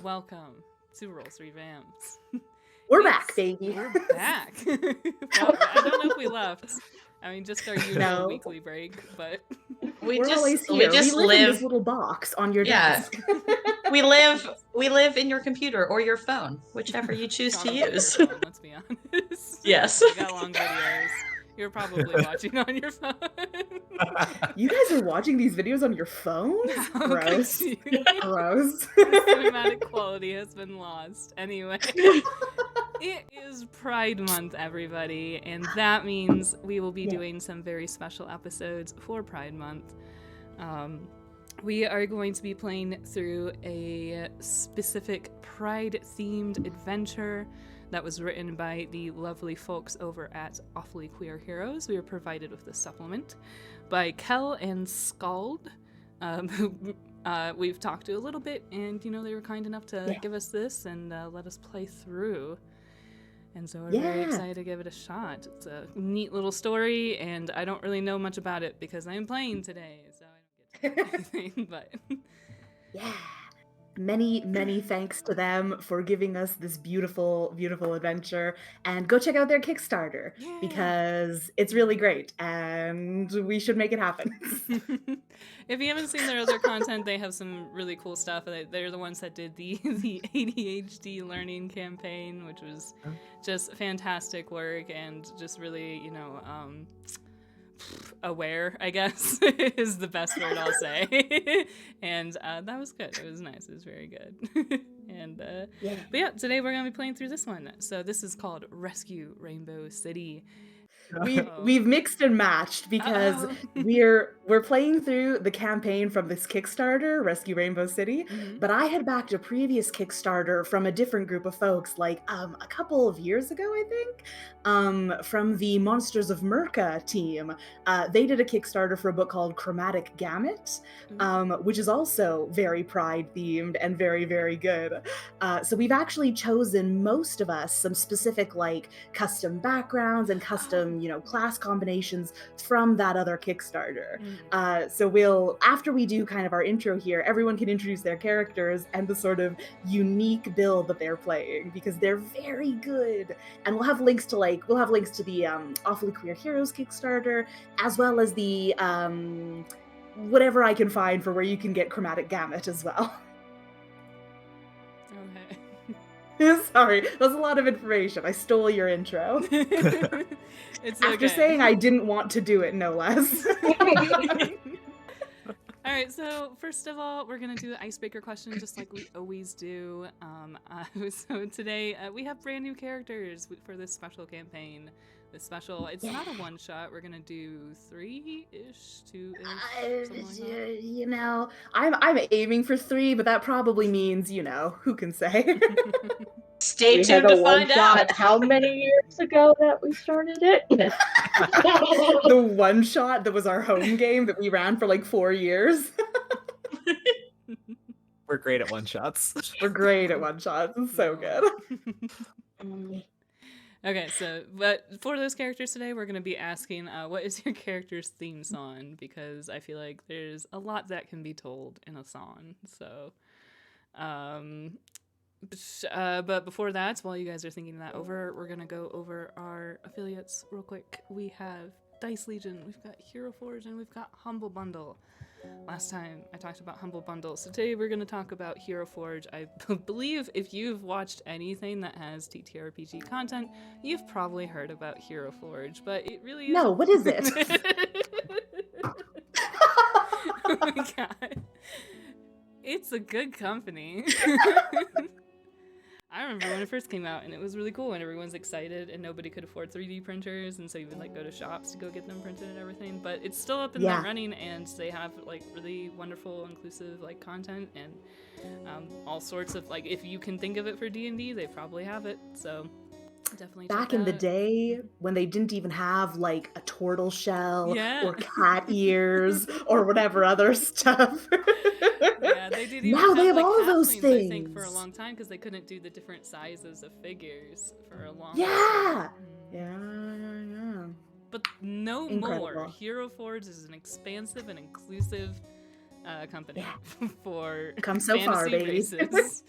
welcome to Rolls Revamps. We're back, baby. We're back. Well, I don't know if we left. I mean, just our usual weekly break, but we're always here. We live in this little box on your desk. we live in your computer or your phone, whichever you choose to use. Your phone, let's be honest. Yes. We got long videos. You're probably watching on your phone. You guys are watching these videos on your phones? Gross. Gross. The cinematic quality has been lost. Anyway, it is Pride Month, everybody, and that means we will be doing some very special episodes for Pride Month. We are going to be playing through a specific Pride-themed adventure that was written by the lovely folks over at Awfully Queer Heroes. We were provided with this supplement by Kel and Scald, who we've talked to a little bit, and they were kind enough to give us this and let us play through. And so we're very excited to give it a shot. It's a neat little story, and I don't really know much about it because I'm playing today, so I don't get to do anything, but... Yeah. Many thanks to them for giving us this beautiful, beautiful adventure. And go check out their Kickstarter because it's really great and we should make it happen. If you haven't seen their other content, they have some really cool stuff. They're the ones that did the ADHD learning campaign, which was just fantastic work and just really, aware, I guess, is the best word I'll say. And that was good. It was nice. It was very good. And but yeah, today we're gonna be playing through this one. So this is called Rescue Rainbow City. We've mixed and matched because we're playing through the campaign from this Kickstarter, Rescue Rainbow City, but I had backed a previous Kickstarter from a different group of folks, like a couple of years ago, I think, from the Monsters of Murka team. They did a Kickstarter for a book called Chromatic, Gamut, which is also very Pride themed and very, very good. So we've actually chosen, most of us, some specific like custom backgrounds and custom class combinations from that other Kickstarter. So we'll, after we do kind of our intro here, everyone can introduce their characters and the sort of unique build that they're playing because they're very good. And we'll have links to the Awfully Queer Heroes Kickstarter, as well as the whatever I can find for where you can get Chromatic Gamut as well. Okay. Sorry, that was a lot of information. I stole your intro. It's After saying I didn't want to do it, no less. All right, so first of all, we're going to do the icebreaker question just like we always do. So today we have brand new characters for this special campaign. It's not a one-shot. We're going to do 3-ish, 2-ish, something like that. I'm aiming for 3, but that probably means, who can say? Stay tuned to find out. How many years ago that we started it? The one-shot that was our home game that we ran for like 4 years. We're great at one-shots. We're great at one-shots. It's so good. Okay, but for those characters today, we're going to be asking, what is your character's theme song? Because I feel like there's a lot that can be told in a song. So, but before that, while you guys are thinking that over, we're going to go over our affiliates real quick. We have Dice Legion, we've got Hero Forge, and we've got Humble Bundle. Last time I talked about Humble Bundle, so today we're going to talk about Hero Forge. I believe if you've watched anything that has TTRPG content, you've probably heard about Hero Forge, but it really is... No, what is it? Oh my god. It's a good company. I remember when it first came out, and it was really cool, and everyone's excited, and nobody could afford 3D printers, and so you would go to shops to go get them printed and everything. But it's still up and running, and they have really wonderful, inclusive content, and all sorts of if you can think of it for D&D, they probably have it. So definitely back in the day when they didn't even have a turtle shell or cat ears or whatever other stuff. Yeah, they did. Even now have, they have all those halflings, things. I think for a long time because they couldn't do the different sizes of figures for a long time. But no Incredible. more. Hero Forge is an expansive and inclusive company for Come so fantasy far, baby. races.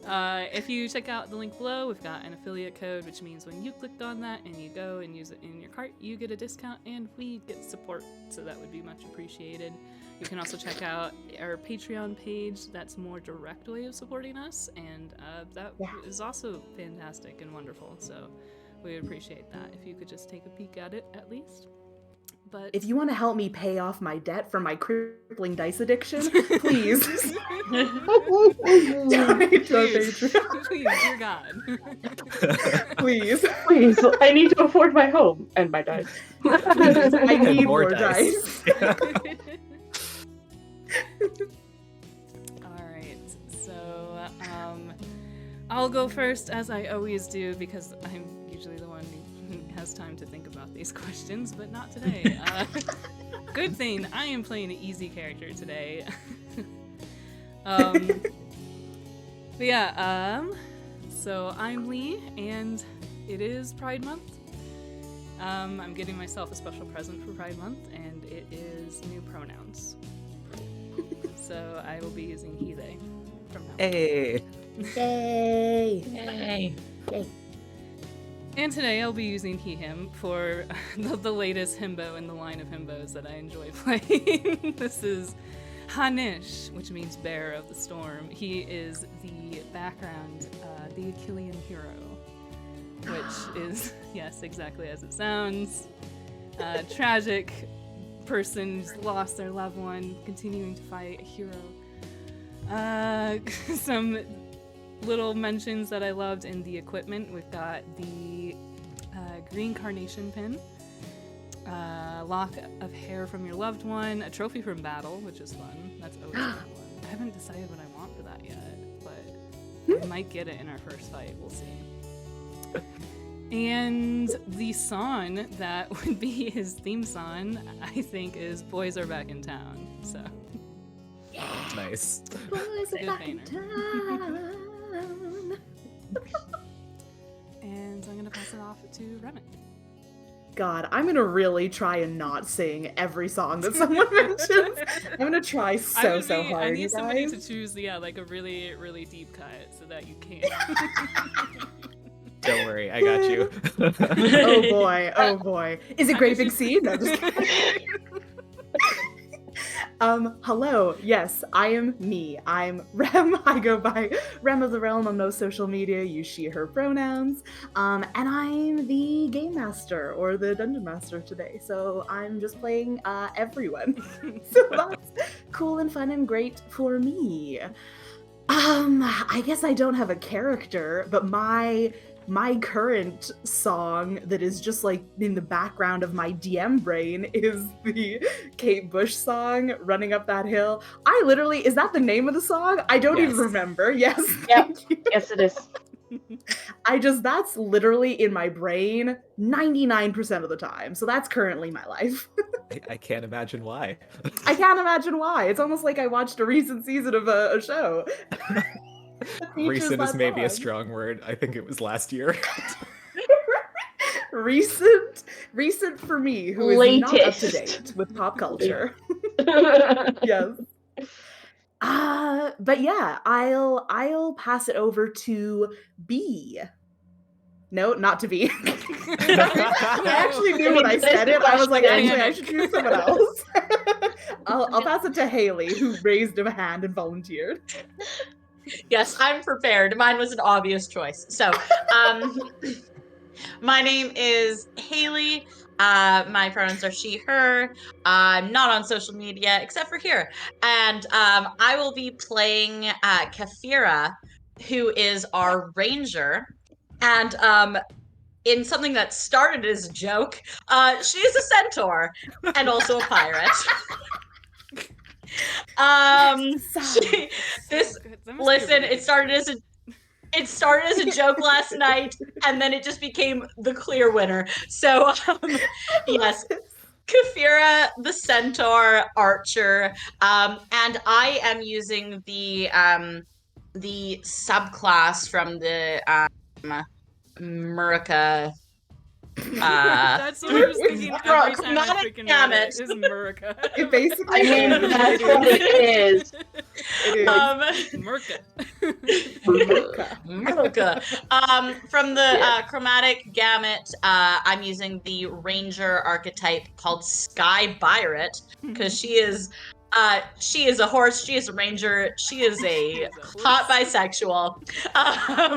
If you check out the link below, we've got an affiliate code, which means when you clicked on that and you go and use it in your cart, you get a discount and we get support, so that would be much appreciated. You can also check out our Patreon page. That's a more direct way of supporting us, and that is also fantastic and wonderful, so we would appreciate that if you could just take a peek at it at least. But if you want to help me pay off my debt from my crippling dice addiction, please. Donate to our Patreon. Please, dear God. Please. Please, I need to afford my home and my dice. I need more more dice. Alright, so I'll go first, as I always do, because I'm usually the one who has time to think about these questions, but not today. Good thing I am playing an easy character today. But yeah, so I'm Lee, and it is Pride Month. I'm getting myself a special present for Pride Month, and it is new pronouns. So I will be using he, they from now on. Hey. Yay. Yay. Yay. And today I'll be using he, him for the latest himbo in the line of himbos that I enjoy playing. This is Hanish, which means bearer of the storm. He is the background, the Achillean hero, which is, yes, exactly as it sounds, tragic person who's lost their loved one, continuing to fight, a hero. Some little mentions that I loved in the equipment. We've got the green carnation pin, lock of hair from your loved one, a trophy from battle, which is fun. That's always a fun one. I haven't decided what I want for that yet, but I might get it in our first fight. We'll see. And the song that would be his theme song, I think, is Boys Are Back in Town. So Nice. Boys Good are back in painter. town. And I'm gonna pass it off to Remet. God, I'm gonna really try and not sing every song that someone mentions. I'm gonna try so hard, I need you somebody guys. to choose, like a really, really deep cut so that you can. Don't worry, I got you. Oh boy, oh boy. Is it Great Big Sea? No, just kidding. Hello. Yes, I am me. I'm Rem. I go by Rem of the Realm on most social media. Use she, her pronouns. And I'm the game master or the dungeon master today. So I'm just playing everyone. So that's cool and fun and great for me. I guess I don't have a character, but my current song that is just like in the background of my DM brain is the Kate Bush song, Running Up That Hill. Is that the name of the song? I don't even remember. Yes. Yep. Yes, it is. That's literally in my brain 99% of the time. So that's currently my life. I can't imagine why. I can't imagine why. It's almost like I watched a recent season of a show. Recent is maybe a strong word. I think it was last year. recent for me, who is not up to date with pop culture. Yes. But yeah, I'll pass it over to B. No, not to B. I actually knew when I said it. I was like, actually, I should choose someone else. I'll pass it to Haley, who raised a hand and volunteered. Yes, I'm prepared. Mine was an obvious choice. So, my name is Haley. My pronouns are she, her. I'm not on social media except for here. And I will be playing Kafira, who is our ranger. And in something that started as a joke, she is a centaur and also a pirate. It started as a joke last night, and then it just became the clear winner. So yes, Kafira, the centaur archer, and I am using the subclass from the Murka That's what I was thinking every time I Chromatic freaking read Gamut. it, is Murka. It basically I mean, is. that's what it is. It is. Murka. Murka. From the Chromatic Gamut, I'm using the Ranger archetype called Sky Pirate because she is a horse, she is a ranger, she is a hot bisexual.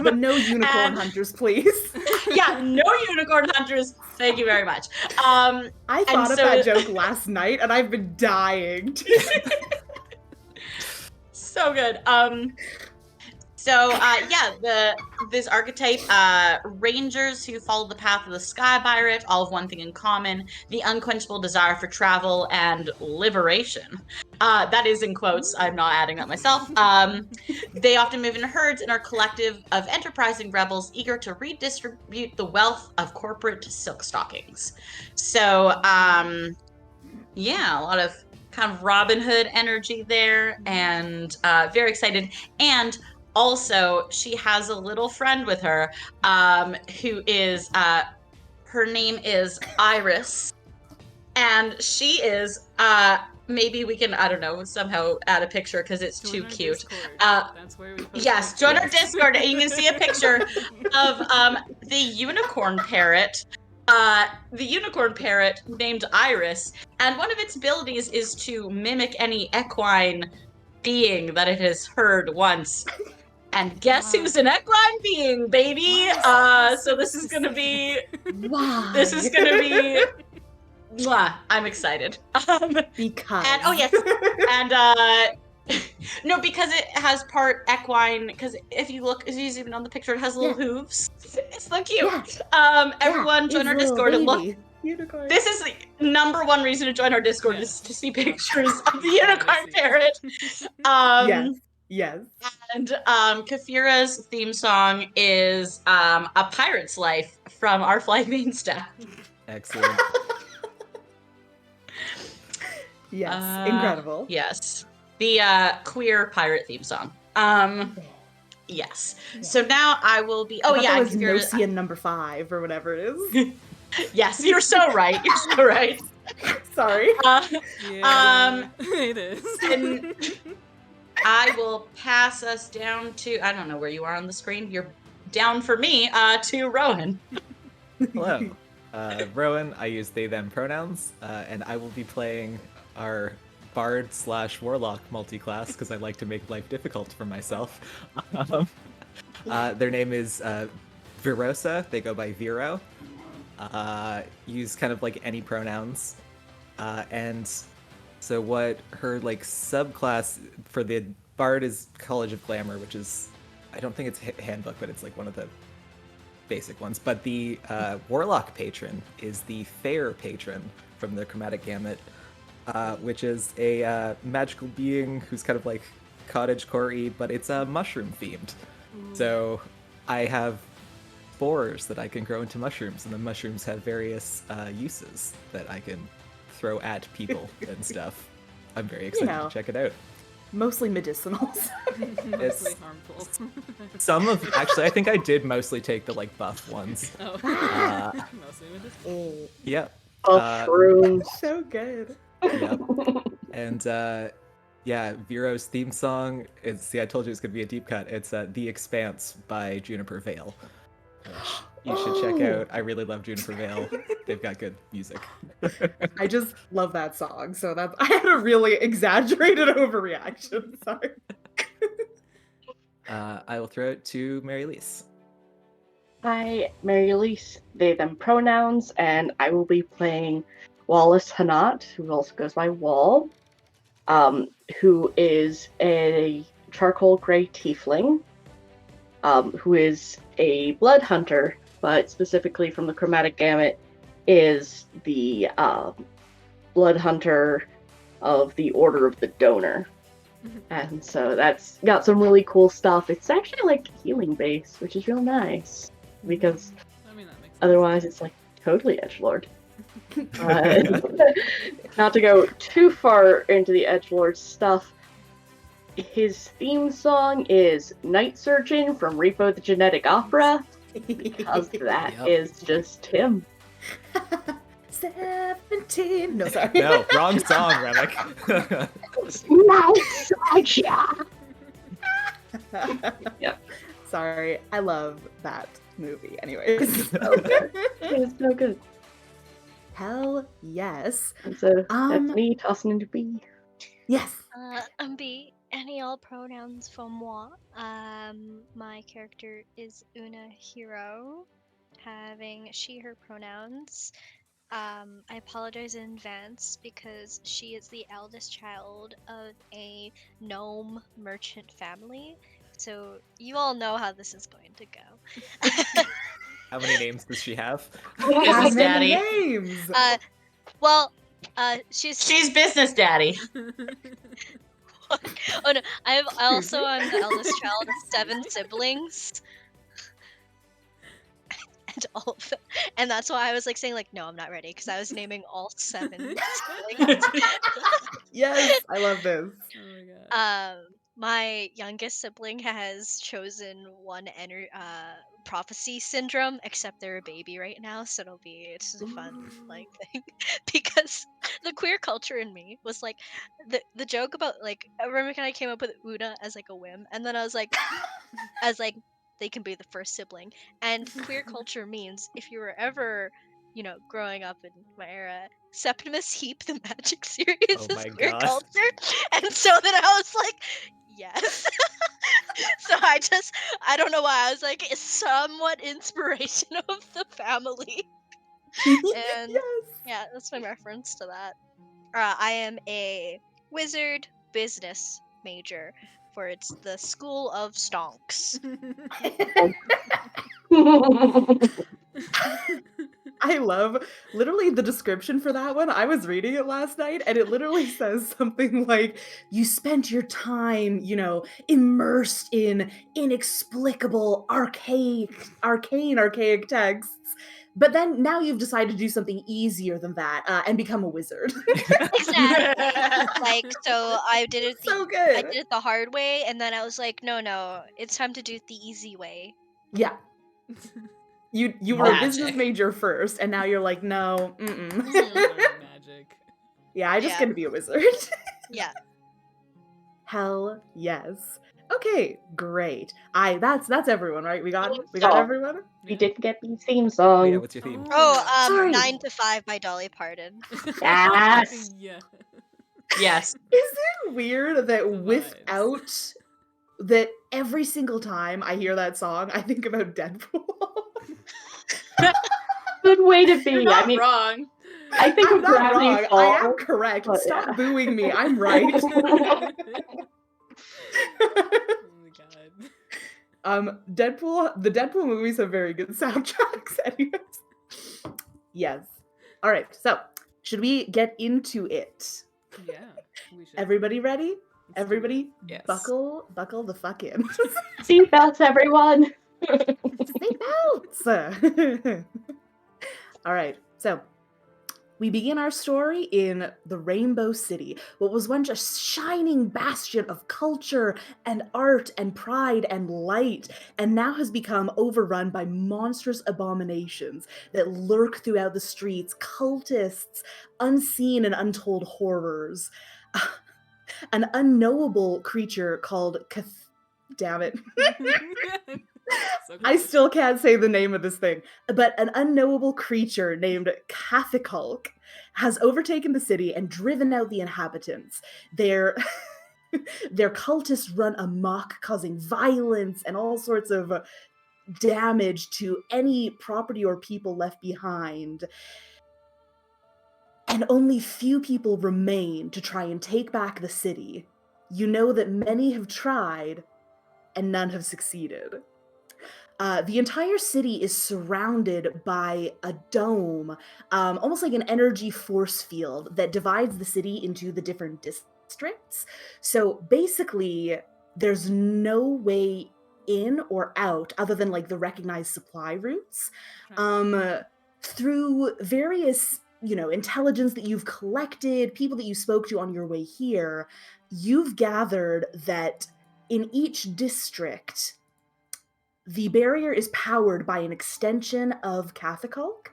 But no unicorn hunters, please. Yeah, no unicorn hunters. Thank you very much. I thought of that joke last night, and I've been dying. So good. This archetype, rangers who follow the path of the Sky Pirate, all have one thing in common: the unquenchable desire for travel and liberation. That is in quotes. I'm not adding that myself. They often move in herds and are a collective of enterprising rebels eager to redistribute the wealth of corporate silk stockings. So, a lot of kind of Robin Hood energy there, and very excited. And also, she has a little friend with her, who is, her name is Iris, and she is, maybe we can, I don't know, somehow add a picture because it's too cute. That's where we post yes, join our Discord and you can see a picture of the unicorn parrot. The unicorn parrot named Iris, and one of its abilities is to mimic any equine being that it has heard once. And guess who's an equine being, baby? So this is gonna be... Why? This is gonna be... Mwah, I'm excited. Because. And, oh yes, and no, because it has part equine. Because if you zoom in on the picture, it has little hooves. It's so cute. Yeah. Everyone join our Discord and look. Unicorn. This is the number one reason to join our Discord is to see pictures of the unicorn parrot. Yes. And Kafira's theme song is A Pirate's Life from Our Flight main staff. Excellent. Yes, incredible. Yes. The queer pirate theme song. Yes. So now I will be... Oh, yeah. It was Nosian number 5 or whatever it is. Yes, you're so right. You're so right. Sorry. It is. And I will pass us down to... I don't know where you are on the screen. You're down for me to Rowan. Hello. Rowan, I use they, them pronouns, and I will be playing our bard/warlock multi-class because I like to make life difficult for myself. Their name is Virosa. They go by Viro. Use kind of like any pronouns. And so what her like subclass for the bard is College of Glamour, which is, I don't think it's handbook, but it's like one of the basic ones. But the warlock patron is the fair patron from the Chromatic Gamut, which is a magical being who's kind of like cottagecore-y, but it's mushroom themed. So I have spores that I can grow into mushrooms, and the mushrooms have various uses that I can throw at people and stuff. I'm very excited to check it out. Mostly medicinal. Mostly harmful. Actually, I think I did mostly take the like buff ones. Oh. Mostly medicinal. Yep. Shrooms. So good. Yep. And Viro's theme song is, see, I told you it's going to be a deep cut. It's The Expanse by Juniper Vale, which you should check out. I really love Juniper Vale. They've got good music. I just love that song, so I had a really exaggerated overreaction. Sorry. I will throw it to Mary Elise. Hi, Mary Elise, they, them pronouns, and I will be playing Wallace Hanat, who also goes by Wall, who is a charcoal gray tiefling, who is a blood hunter, but specifically from the Chromatic Gamut is the blood hunter of the Order of the Donor. And so that's got some really cool stuff. It's actually like healing based, which is real nice, because I mean, that makes sense. otherwise it's like totally edgelord. Not to go too far into the edgelord stuff, his theme song is Night Surgeon from Repo the Genetic Opera, because that is just him. 17. No, sorry. No, wrong song, Remick. Nostalgia. Yep. Sorry, I love that movie. Anyways. It's so good. Hell yes. And so that's me tossing into B. Yes. I'm B. Any all pronouns for moi. My character is Una Hiro, having she, her pronouns. I apologize in advance because she is the eldest child of a gnome merchant family. So you all know how this is going to go. How many names does she have? Business daddy. Names. She's business daddy. Oh no, I'm the eldest child of 7 siblings. And all of them, and that's why I was like saying like, no, I'm not ready, because I was naming all 7 siblings. Yes, I love this. Oh my god. My youngest sibling has chosen one prophecy syndrome, except they're a baby right now, so it's just a fun like thing. Because the queer culture in me was like the joke about like, I remember when I came up with Una as like a whim, and then I was like they can be the first sibling. And queer culture means if you were ever, growing up in my era, Septimus Heap the Magic series Oh is my queer God. culture. And so then I was like, yes. So I don't know why, I was like, it's somewhat inspiration of the family. And Yes. yeah, that's my reference to that. I am a wizard business major, for it's the School of Stonks. I love literally the description for that one. I was reading it last night and it literally says something like, you spent your time, immersed in inexplicable, archaic texts. But then now you've decided to do something easier than that and become a wizard. Exactly. Like, so I did it So good. I did it the hard way, and then I was like, no, it's time to do it the easy way. Yeah. You were a Magic. business major first, and now you're like, no, Magic. Yeah, I just Yeah. get to be a wizard. Yeah. Hell yes. Okay, great. That's everyone, right? We got Song. everyone? We didn't get the theme song. Oh, yeah, what's your theme? Sorry. 9 to 5 by Dolly Parton. Yes. Yeah. Yes. Is it weird that Vibes. that every single time I hear that song, I think about Deadpool? Good way to be. You're not I mean, wrong. I think I'm of not Gravity wrong. I Falls. am correct. but Stop yeah. booing me. I'm right. Oh my god. The Deadpool movies have very good soundtracks anyways. Yes. All right. So, should we get into it? Yeah. We should. Everybody ready? Let's do it. Everybody Yes. buckle the fuck in. Seatbelts, everyone. Seatbelts. All right. So, we begin our story in the Rainbow City, what was once a shining bastion of culture and art and pride and light, and now has become overrun by monstrous abominations that lurk throughout the streets, cultists, unseen and untold horrors. An unknowable creature called damn it. So I close. still can't say the name of this thing, but an unknowable creature named Cathiculk has overtaken the city and driven out the inhabitants. Their cultists run amok, causing violence and all sorts of damage to any property or people left behind. And only few people remain to try and take back the city. You know that many have tried, and none have succeeded. The entire city is surrounded by a dome, almost like an energy force field that divides the city into the different districts. So basically, there's no way in or out other than like the recognized supply routes. Through various, intelligence that you've collected, people that you spoke to on your way here, you've gathered that in each district, the barrier is powered by an extension of Cathaculk.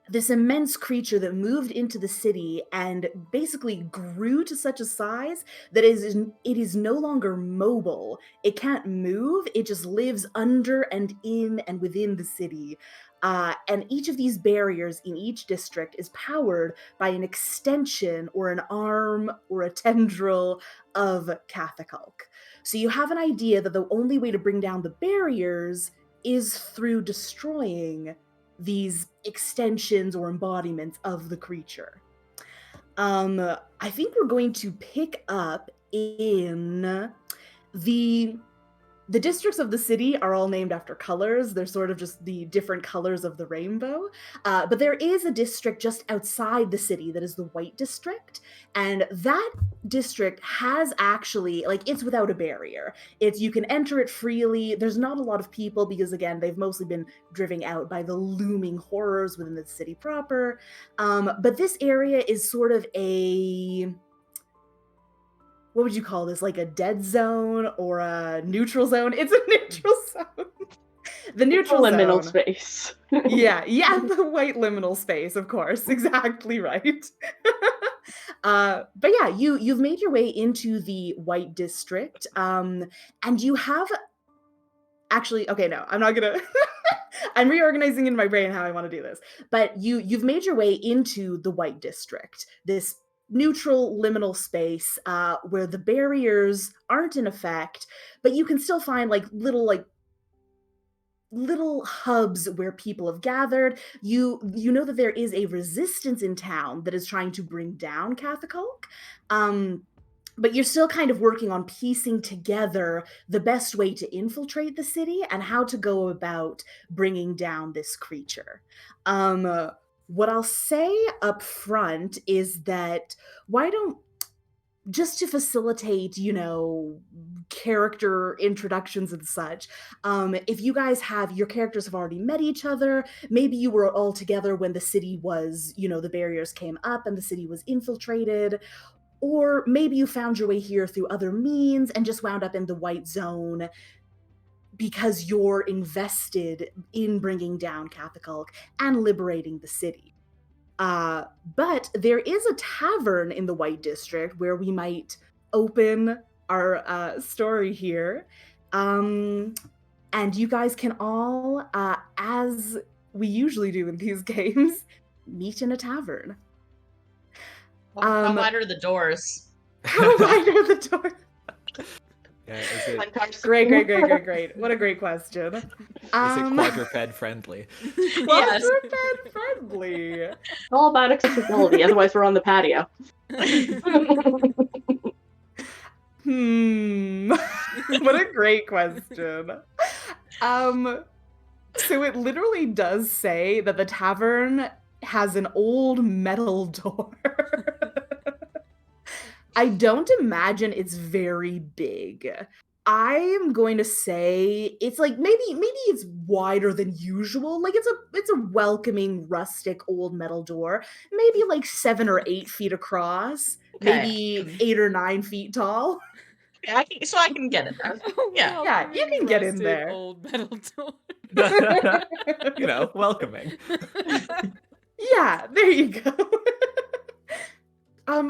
This immense creature that moved into the city and basically grew to such a size that it is no longer mobile. It can't move. It just lives under and in and within the city. And each of these barriers in each district is powered by an extension or an arm or a tendril of Cathaculk. So you have an idea that the only way to bring down the barriers is through destroying these extensions or embodiments of the creature. I think we're going to pick up in the districts of the city are all named after colors. They're sort of just the different colors of the rainbow. But there is a district just outside the city that is the White District. And that district has actually, like, it's without a barrier. You can enter it freely. There's not a lot of people because, again, they've mostly been driven out by the looming horrors within the city proper. But this area is sort of what would you call this? Like a dead zone or a neutral zone? It's a neutral zone. The neutral liminal zone. Space. yeah, the white liminal space, of course. Exactly right. But yeah, you've made your way into the White District, and you have actually. Okay, no, I'm not gonna. I'm reorganizing in my brain how I want to do this. But you've made your way into the White District. This neutral liminal space where the barriers aren't in effect, but you can still find little hubs where people have gathered. You know that there is a resistance in town that is trying to bring down Cathaculk. But you're still kind of working on piecing together the best way to infiltrate the city and how to go about bringing down this creature. What I'll say up front is that just to facilitate, character introductions and such, if you guys your characters have already met each other, maybe you were all together when the city was, the barriers came up and the city was infiltrated, or maybe you found your way here through other means and just wound up in the White Zone because you're invested in bringing down Cathaculk and liberating the city. But there is a tavern in the White District where we might open our story here. And you guys can all, as we usually do in these games, meet in a tavern. How wide are the doors? How wide are the doors? Yeah, is it Great. What a great question. is it quadruped friendly? Quadruped friendly. All about accessibility, otherwise we're on the patio. What a great question. So it literally does say that the tavern has an old metal door. I don't imagine it's very big. I am going to say it's like maybe it's wider than usual. Like it's a welcoming rustic old metal door, maybe like 7 or 8 feet across, maybe 8 or 9 feet tall. Yeah, I can get in there. Yeah, yeah, you can get in there. Old metal door. Welcoming. Yeah, there you go.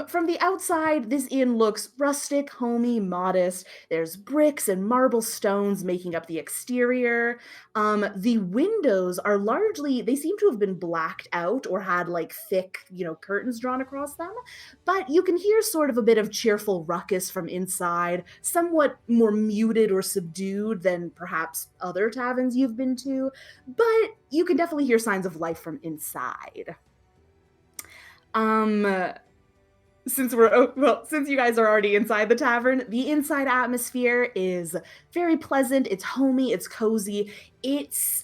From the outside, this inn looks rustic, homey, modest. There's bricks and marble stones making up the exterior. The windows are they seem to have been blacked out or had like thick, curtains drawn across them. But you can hear sort of a bit of cheerful ruckus from inside, somewhat more muted or subdued than perhaps other taverns you've been to. But you can definitely hear signs of life from inside. Since you guys are already inside the tavern, the inside atmosphere is very pleasant. It's homey. It's cozy. It's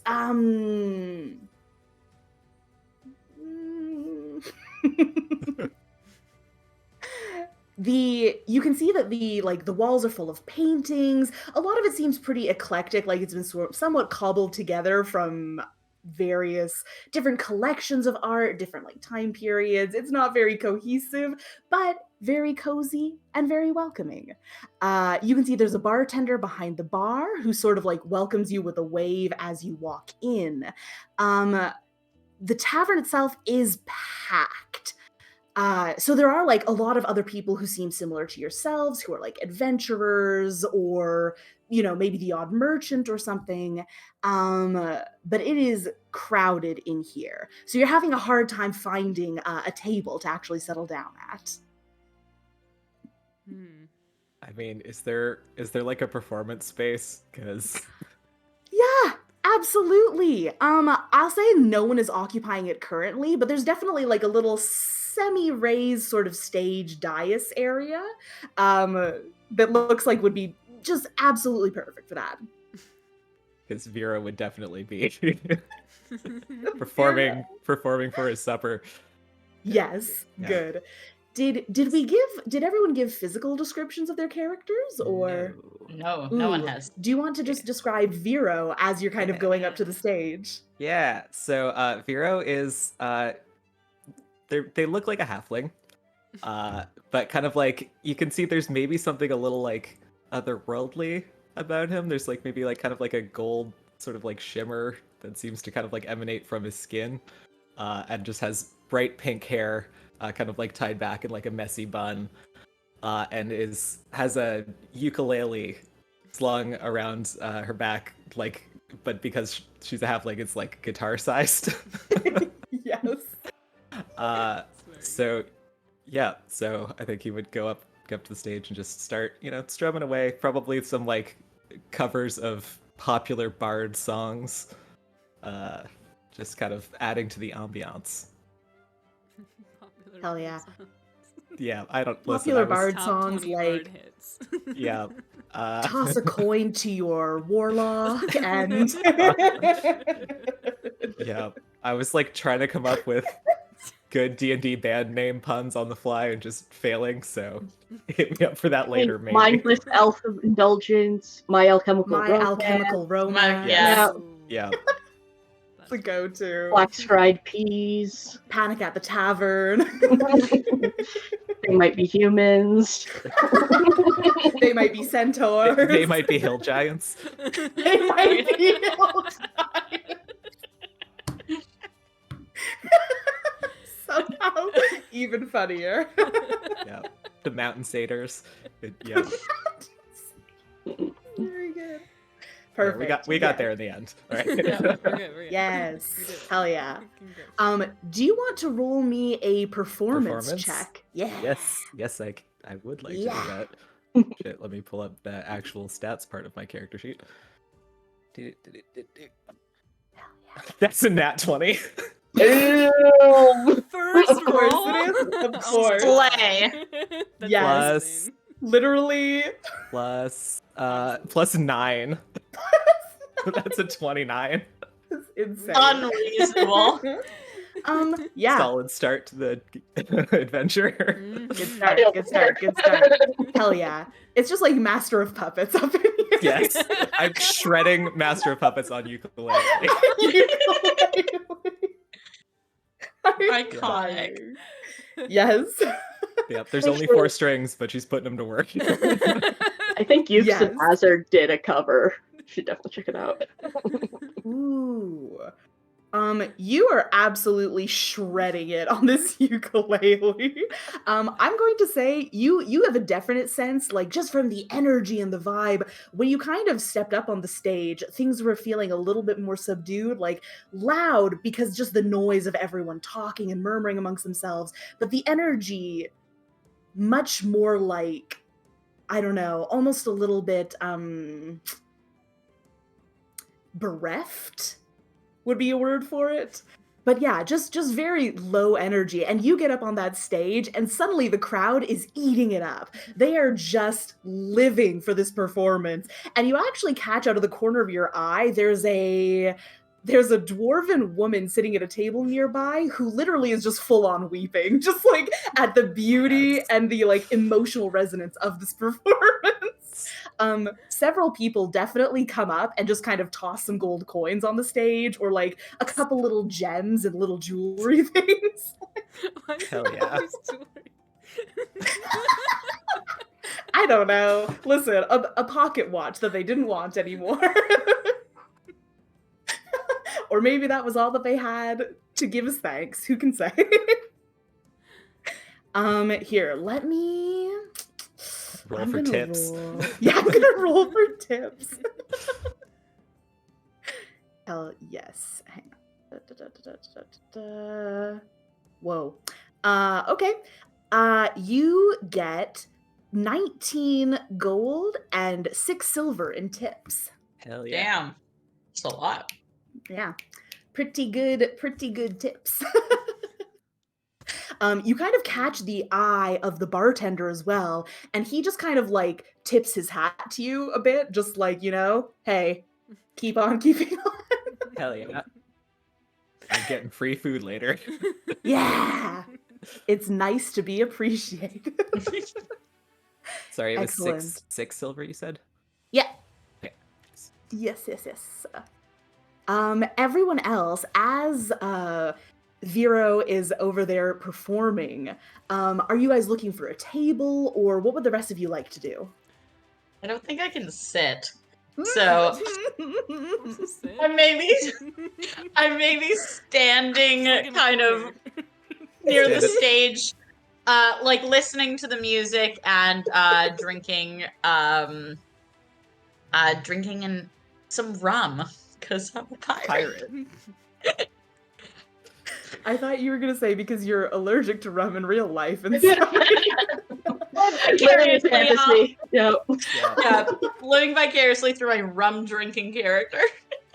you can see that the walls are full of paintings. A lot of it seems pretty eclectic, like it's been somewhat cobbled together from various different collections of art, different time periods. It's not very cohesive, but very cozy and very welcoming. You can see there's a bartender behind the bar who sort of like welcomes you with a wave as you walk in. The tavern itself is packed. So there are like a lot of other people who seem similar to yourselves, who are like adventurers or, you know, maybe the odd merchant or something. But it is crowded in here. So you're having a hard time finding a table to actually settle down at. I mean, is there like a performance space? Because Yeah, absolutely. I'll say no one is occupying it currently, but there's definitely like a little semi-raised sort of stage dais area that looks like would be just absolutely perfect for that. Because Vera would definitely be performing for his supper. Yes, Yeah. good. Did everyone give physical descriptions of their characters, or No, no one Ooh, has. do you want to just describe Vero as you're kind of going up to the stage? Yeah. So Vero is they look like a halfling, but kind of like you can see there's maybe something a little like otherworldly about him. There's like maybe like kind of like a gold sort of like shimmer that seems to kind of like emanate from his skin, and just has bright pink hair, kind of like tied back in like a messy bun, and has a ukulele slung around her back, like, but because she's a halfling, it's like guitar sized. Yes. So I think he would go up to the stage and just start, you know, strumming away, probably some like covers of popular bard songs, just kind of adding to the ambiance. Hell yeah. Yeah, I don't Popular listen. bard Top songs 20 like bard hits. Yeah. toss a coin to your warlock and Yeah, I was like trying to come up with good D&D band name puns on the fly and just failing, so hit me up for that later, maybe. Mindless Elf of Indulgence, My Alchemical My Romance, Alchemical Romance. Yeah. Yeah. The go-to. Black Stride Peas. Panic at the Tavern. They might be humans. They might be centaurs. They might be hill giants. They might be hill giants. Somehow even funnier. Yeah. The mountain satyrs. Yeah. Very good. Yeah, Perfect. we got there in the end. All right. Yeah, we're good. Yes. We did it. Hell yeah. Congrats. Do you want to roll me a performance check? Yeah. Yes, I would like Yeah. to do that. Shit, let me pull up the actual stats part of my character sheet. That's a nat 20. Ew. First Of course roll? it is. Of Oh course. my Slay. God. That's Yes. insane. Literally. plus 9. That's a 29. It's insane. Unreasonable. Yeah. Solid start to the adventure. Mhm. Good start. Hell yeah. It's just like Master of Puppets up in here. Yes, I'm shredding Master of Puppets on ukulele. Iconic. Yes. Yep, there's only 4 strings, but she's putting them to work. I think Ukes Yes. and Hazard did a cover. You should definitely check it out. Ooh. You are absolutely shredding it on this ukulele. I'm going to say you have a definite sense, like just from the energy and the vibe, when you kind of stepped up on the stage, things were feeling a little bit more subdued, like loud because just the noise of everyone talking and murmuring amongst themselves, but the energy much more like, I don't know, almost a little bit bereft would be a word for it. But yeah, just very low energy. And you get up on that stage and suddenly the crowd is eating it up. They are just living for this performance. And you actually catch out of the corner of your eye, there's a dwarven woman sitting at a table nearby who literally is just full on weeping, just like at the beauty Yes. and the like emotional resonance of this performance. Several people definitely come up and just kind of toss some gold coins on the stage, or like a couple little gems and little jewelry things. Why is Hell it yeah. always jewelry? I don't know. Listen, a pocket watch that they didn't want anymore. Or maybe that was all that they had to give as thanks. Who can say? Here, let me roll for tips. Yeah, I'm gonna roll for tips. Hell yes. Hang on. Whoa. Okay. You get 19 gold and 6 silver in tips. Hell yeah. Damn. It's a lot. Yeah. Pretty good tips. You kind of catch the eye of the bartender as well, and he just kind of like tips his hat to you a bit, just like, hey, keep on keeping on. Hell yeah. I'm getting free food later. Yeah. It's nice to be appreciated. Sorry, it was Excellent. six silver, you said? Yeah. Okay. Yes. Everyone else, as Vero is over there performing, are you guys looking for a table, or what would the rest of you like to do? I don't think I can sit. So I may be standing kind of near the stage, like listening to the music and drinking in some rum because I'm a pirate. I thought you were gonna say because you're allergic to rum in real life and stuff. Vicariously, yeah, living vicariously through my rum drinking character.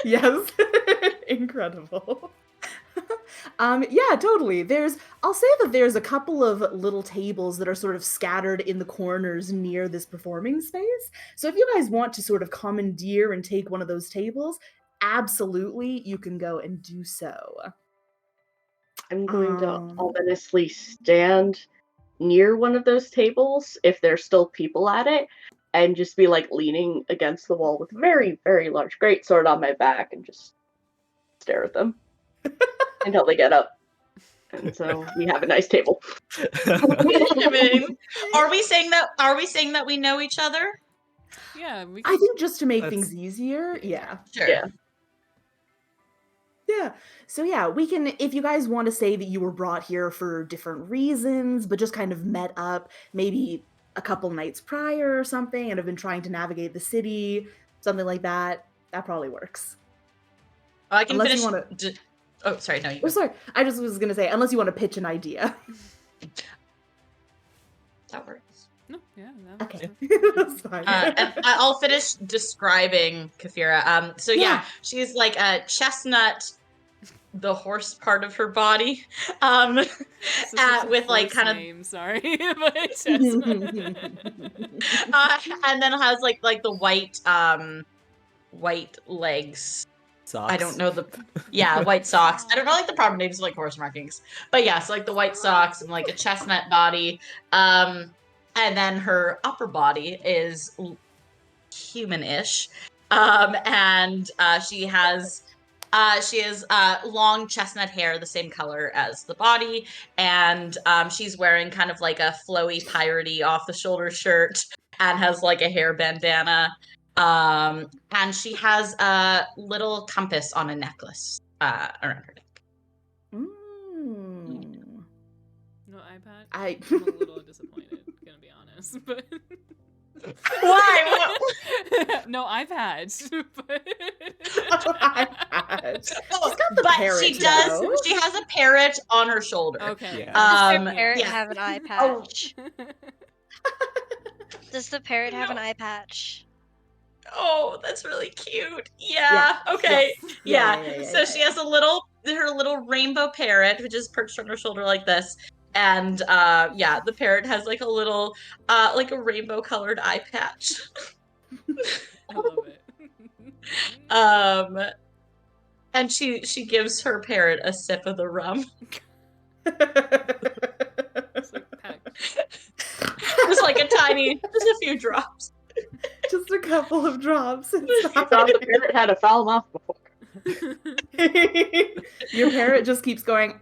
Yes, incredible. Yeah, totally. I'll say that there's a couple of little tables that are sort of scattered in the corners near this performing space. So if you guys want to sort of commandeer and take one of those tables, absolutely, you can go and do so. I'm going to ominously stand near one of those tables if there's still people at it, and just be like leaning against the wall with a very, very large greatsword on my back and just stare at them until they get up. And so we have a nice table. I mean, are we saying that we know each other? Yeah, I think just to make things easier, yeah. Sure. Yeah. Yeah. So yeah, we can, if you guys want to say that you were brought here for different reasons, but just kind of met up maybe a couple nights prior or something and have been trying to navigate the city, something like that, that probably works. Oh, I can unless finish. Oh, sorry. No, you. Oh, sorry. I just was going to say, unless you want to pitch an idea. That works. No, yeah. Okay. That's fine. And I'll finish describing Kafira. So yeah, she's like a chestnut, the horse part of her body, with like kind name, sorry, but chestnut. and then has like the white legs. Socks. I don't know white socks. I don't know like the proper names of like horse markings, but yeah, so like the white socks and like a chestnut body. And then her upper body is human-ish, and she has long chestnut hair, the same color as the body, and she's wearing kind of like a flowy, piratey off-the-shoulder shirt, and has like a hair bandana, and she has a little compass on a necklace around her neck. No iPad. I'm a little disappointed, gonna be honest, but why? No iPads. But iPad. But parrot, she does. though. She has a parrot on her shoulder. Okay. Yeah. Does the parrot yeah. have an eye Oh. patch? Does the parrot have an eye patch? Oh, that's really cute. Yeah. Yeah. Okay. Yes. Yeah. So she has her little rainbow parrot, which is perched on her shoulder like this. And the parrot has like a little like a rainbow colored eye patch. I love it. And she gives her parrot a sip of the rum. It's like Just like just a few drops. Just a couple of drops. I thought the parrot had a foul mouth before. Your parrot just keeps going,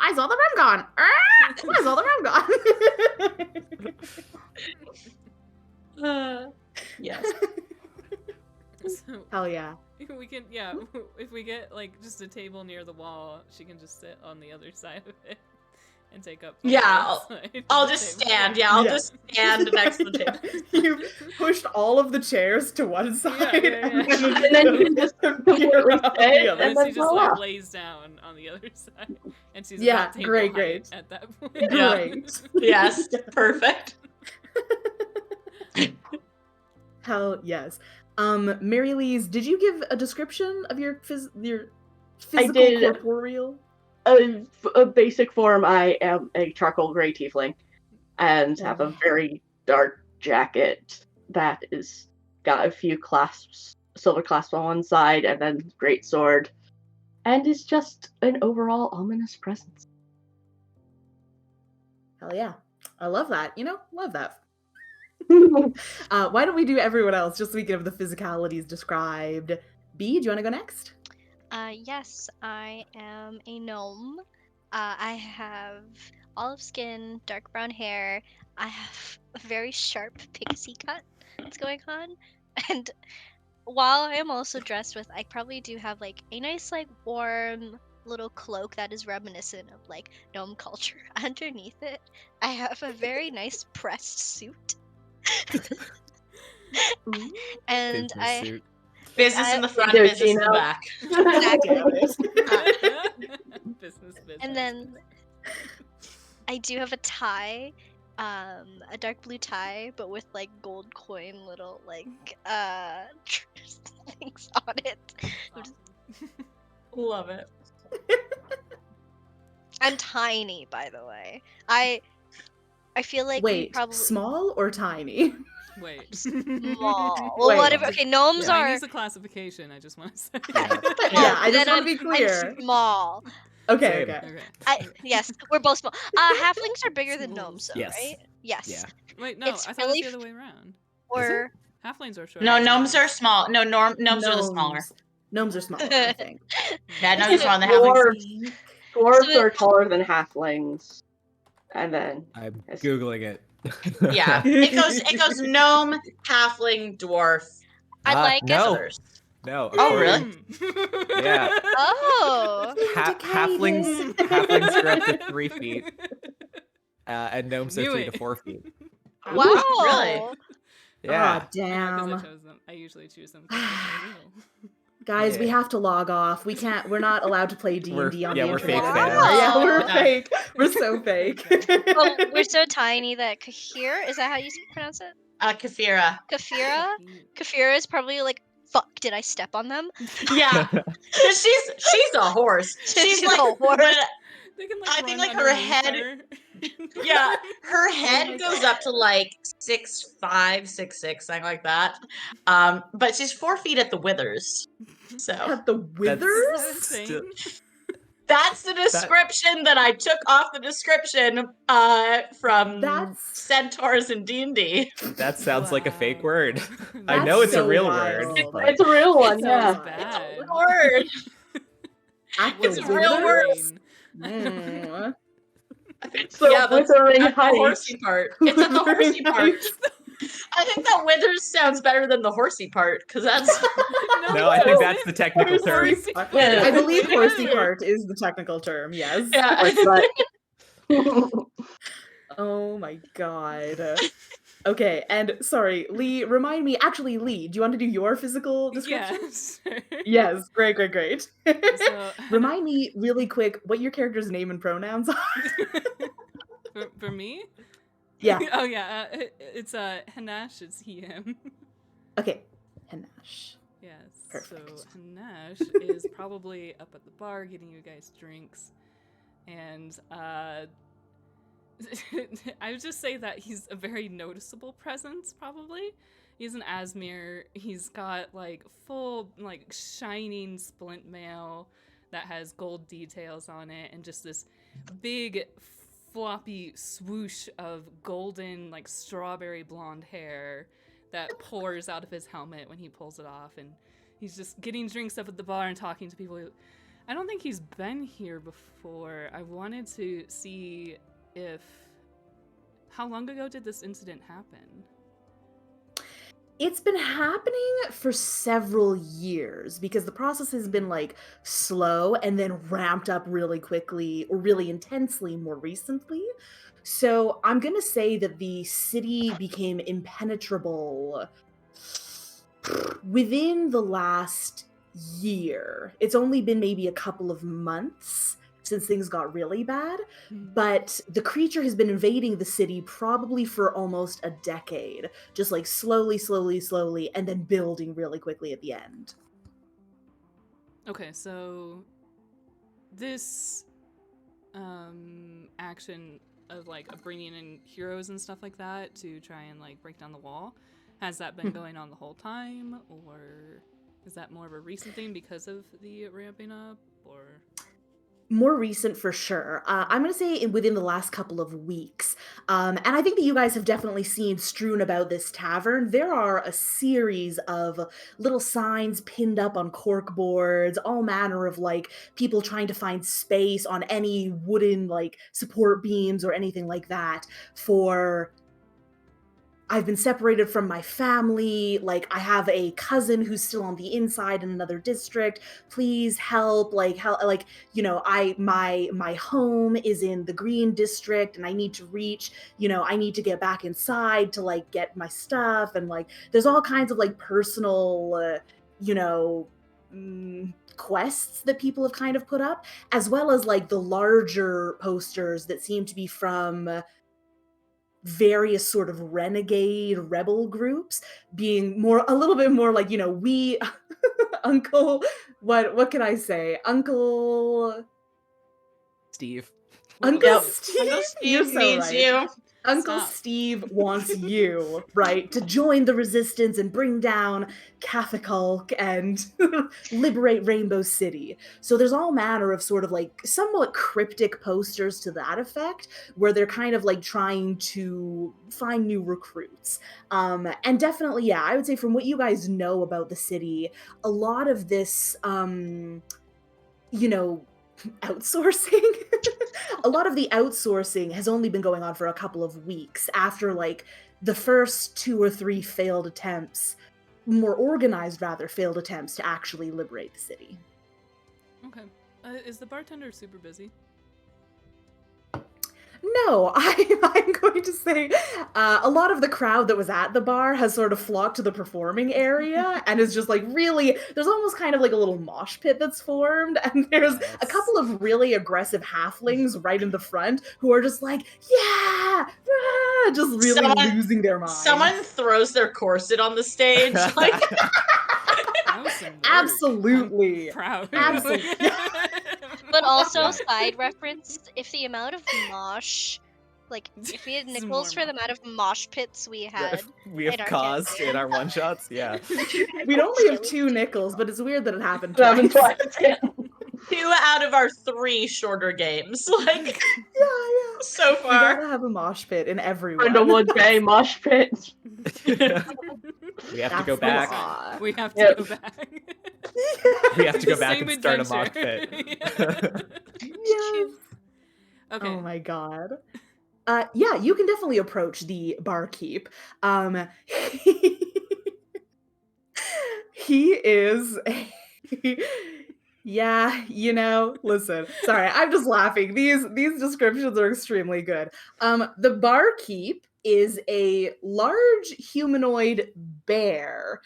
I saw the rim gone. I saw the rim gone. Yes. So Hell yeah. we can, if we get like just a table near the wall, she can just sit on the other side of it and take up. Yeah, I'll just stand. Yeah, I'll Yeah. just stand next to the table. You pushed all of the chairs to one side, yeah. and And then you can just completely Kiera on sit, the other. And then she just voila. like lays down on the other side, and she's Yeah, about table great, height great. at that point. Yeah. Great. Yes, perfect. Hell yes. Mary Lise, did you give a description of your physical did. corporeal? A basic form, I am a charcoal gray tiefling and have a very dark jacket that is got a few clasps, silver clasps on one side, and then great sword, and is just an overall ominous presence. Hell yeah. I love that. Love that. Why don't we do everyone else just so we can have the physicalities described? B, do you want to go next? Yes, I am a gnome. I have olive skin, dark brown hair. I have a very sharp pixie cut that's going on. And while I am also dressed with, I probably do have like a nice, like, warm little cloak that is reminiscent of like gnome culture. Underneath it, I have a very nice pressed suit. And Business suit. Business in the front, There, business in the Gino. back. business. And then I do have a tie, a dark blue tie, but with like gold coin little like things on it. Love it. I'm tiny, by the way. I feel like we Wait, probably small or tiny? Wait. small. Well, Wait. whatever. Okay, gnomes are. Tiny's a classification. I just want to say. Yeah, I just Then want to be I'm clear. small. Okay, Same. okay. Okay. Yes, we're both small. Halflings are bigger than gnomes, though, Yes. right? Yes. Yeah. Wait, no, It's I thought really it was the other way around. Or Halflings are short. No, gnomes are small. No, gnomes are the smaller. Gnomes are smaller, I think. Yeah, gnomes are smaller than halflings. Dwarves So- are taller than halflings, and then I'm googling it. Yeah, it goes gnome, halfling, dwarf. I like no. Others. No. Oh, according- really? Yeah. Oh. Halflings are up to 3 feet, and gnomes are Knew 3 it. to 4 feet. Wow. Really? Yeah. Aw, damn. I chose them. I usually choose them. 'cause they're real. Guys, we Yeah. have to log off. We're not allowed to play D&D on the we're internet. fake anymore. fans. Yeah, we're Yeah. fake. We're so fake. Oh, we're so tiny that Kahir, is that how you pronounce it? Kafira. Kafira? Kafira is probably like, fuck, did I step on them? Yeah, 'cause she's a horse. She's She's like a horse. when- They can, I run think, like, her underneath head- her. Yeah, her my head goes up to like 6'5", 6'6", something like that. But she's 4 feet at the withers. So At the withers? Insane. that's the description that I took off the description from That's centaurs in D&D. That sounds like a fake Wow. word. I That's know it's a so real wild. word. But it's a real one, It yeah. sounds bad. Word. at the It's a real withers? word. Mm. So Yeah, that's withering the height. horsey part. It's at the horsey part. I think that withers sounds better than the horsey part because that's no, I think that's the technical term. Horsey part. Yeah. I believe Yeah. horsey part is the technical term, yes. yeah. But Oh my god. Okay, and sorry, Lee, remind me. Actually, Lee, do you want to do your physical description? Yes. sure. Yes, great. So, Remind me really quick what your character's name and pronouns are. for me? Yeah. Oh yeah. It's Hanash. It's he him. Okay. Hanash. Yes. Perfect. So Hanash is probably up at the bar getting you guys drinks, and I would just say that he's a very noticeable presence. Probably, he's an Asmir. He's got like full like shining splint mail that has gold details on it, and just this big floppy swoosh of golden like strawberry blonde hair that pours out of his helmet when he pulls it off, and he's just getting drinks up at the bar and talking to people. I don't think he's been here before. I wanted to see if... How long ago did this incident happen? It's been happening for several years because the process has been like slow and then ramped up really quickly or really intensely more recently. So I'm going to say that the city became impenetrable within the last year. It's only been maybe a couple of months since things got really bad, but the creature has been invading the city probably for almost a decade, just like slowly, and then building really quickly at the end. Okay, so this action of like bringing in heroes and stuff like that to try and like break down the wall, has that been going on the whole time, or is that more of a recent thing because of the ramping up, or... More recent for sure. I'm going to say within the last couple of weeks. And I think that you guys have definitely seen strewn about this tavern. There are a series of little signs pinned up on cork boards, all manner of like people trying to find space on any wooden like support beams or anything like that for... I've been separated from my family, like I have a cousin who's still on the inside in another district, please help, like you know, my home is in the green district and I need to reach, you know, I need to get back inside to like get my stuff, and like there's all kinds of like personal you know, quests that people have kind of put up, as well as like the larger posters that seem to be from various sort of renegade rebel groups, being more a little bit more like, you know, we Uncle what can I say? Uncle Steve. Steve, Uncle you're Steve so needs right. you. Uncle Stop. Steve wants you, right, to join the resistance and bring down Cathiculk and liberate Rainbow City. So there's all manner of sort of like somewhat cryptic posters to that effect, where they're kind of like trying to find new recruits. And definitely, yeah, I would say from what you guys know about the city, a lot of this, you know, outsourcing. A lot of the outsourcing has only been going on for a couple of weeks after like the first 2 or 3 failed attempts, more organized rather, failed attempts to actually liberate the city. Okay. Is the bartender super busy? No, I'm going to say a lot of the crowd that was at the bar has sort of flocked to the performing area and is just like really, there's almost kind of like a little mosh pit that's formed, and there's a couple of really aggressive halflings right in the front who are just like, yeah, ah, just really losing their minds. Someone throws their corset on the stage. Like, absolutely. I'm proud. Absolutely. But also, side reference, if the amount of mosh, like, if we had It's nickels more for the amount of mosh pits we had we have in our caused campaign. in our one shots, yeah. We'd only have 2 nickels, but it's weird that it happened Seven twice. twice, yeah. 2 out of our 3 shorter games. Like, Yeah. so We far. gotta have a mosh pit in everyone. Brindlewood Bay mosh pit. We have to go back. Aw. We have to Yep. go back. We have to go The back same and start a mosh adventure. pit. Yes. Okay. Oh my god. Yeah, you can definitely approach the barkeep. He is yeah, you know, listen. Sorry, I'm just laughing. These descriptions are extremely good. The barkeep is a large humanoid bear.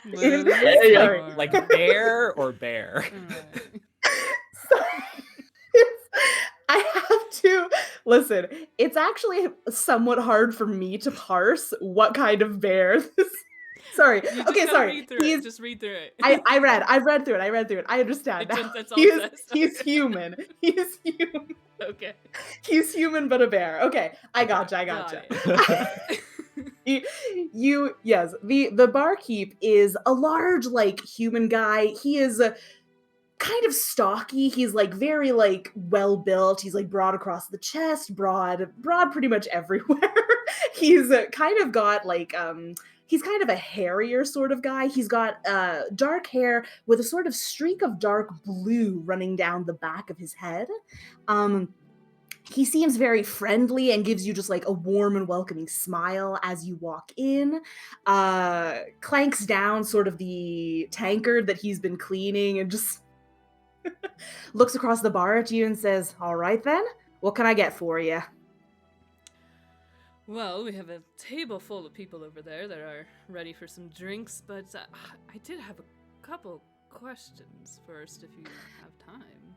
Literally Yeah, four. like bear or bear? Alright. I have to listen. It's actually somewhat hard for me to parse what kind of bear this. Sorry. You just Okay, gotta sorry. read through it. Just read through it. I've read through it. I understand It's now. just- that's all it says. He's human. He's human. Okay. He's human, but a bear. Okay, I gotcha. Got it. Yes, the barkeep is a large, like, human guy. He is kind of stocky. He's like very like well built. He's like broad across the chest, broad pretty much everywhere. He's kind of got like he's kind of a hairier sort of guy. He's got dark hair with a sort of streak of dark blue running down the back of his head. He seems very friendly and gives you just like a warm and welcoming smile as you walk in. Clanks down sort of the tankard that he's been cleaning and just looks across the bar at you and says, "All right then, what can I get for you?" Well, we have a table full of people over there that are ready for some drinks, but I did have a couple questions first if you have time.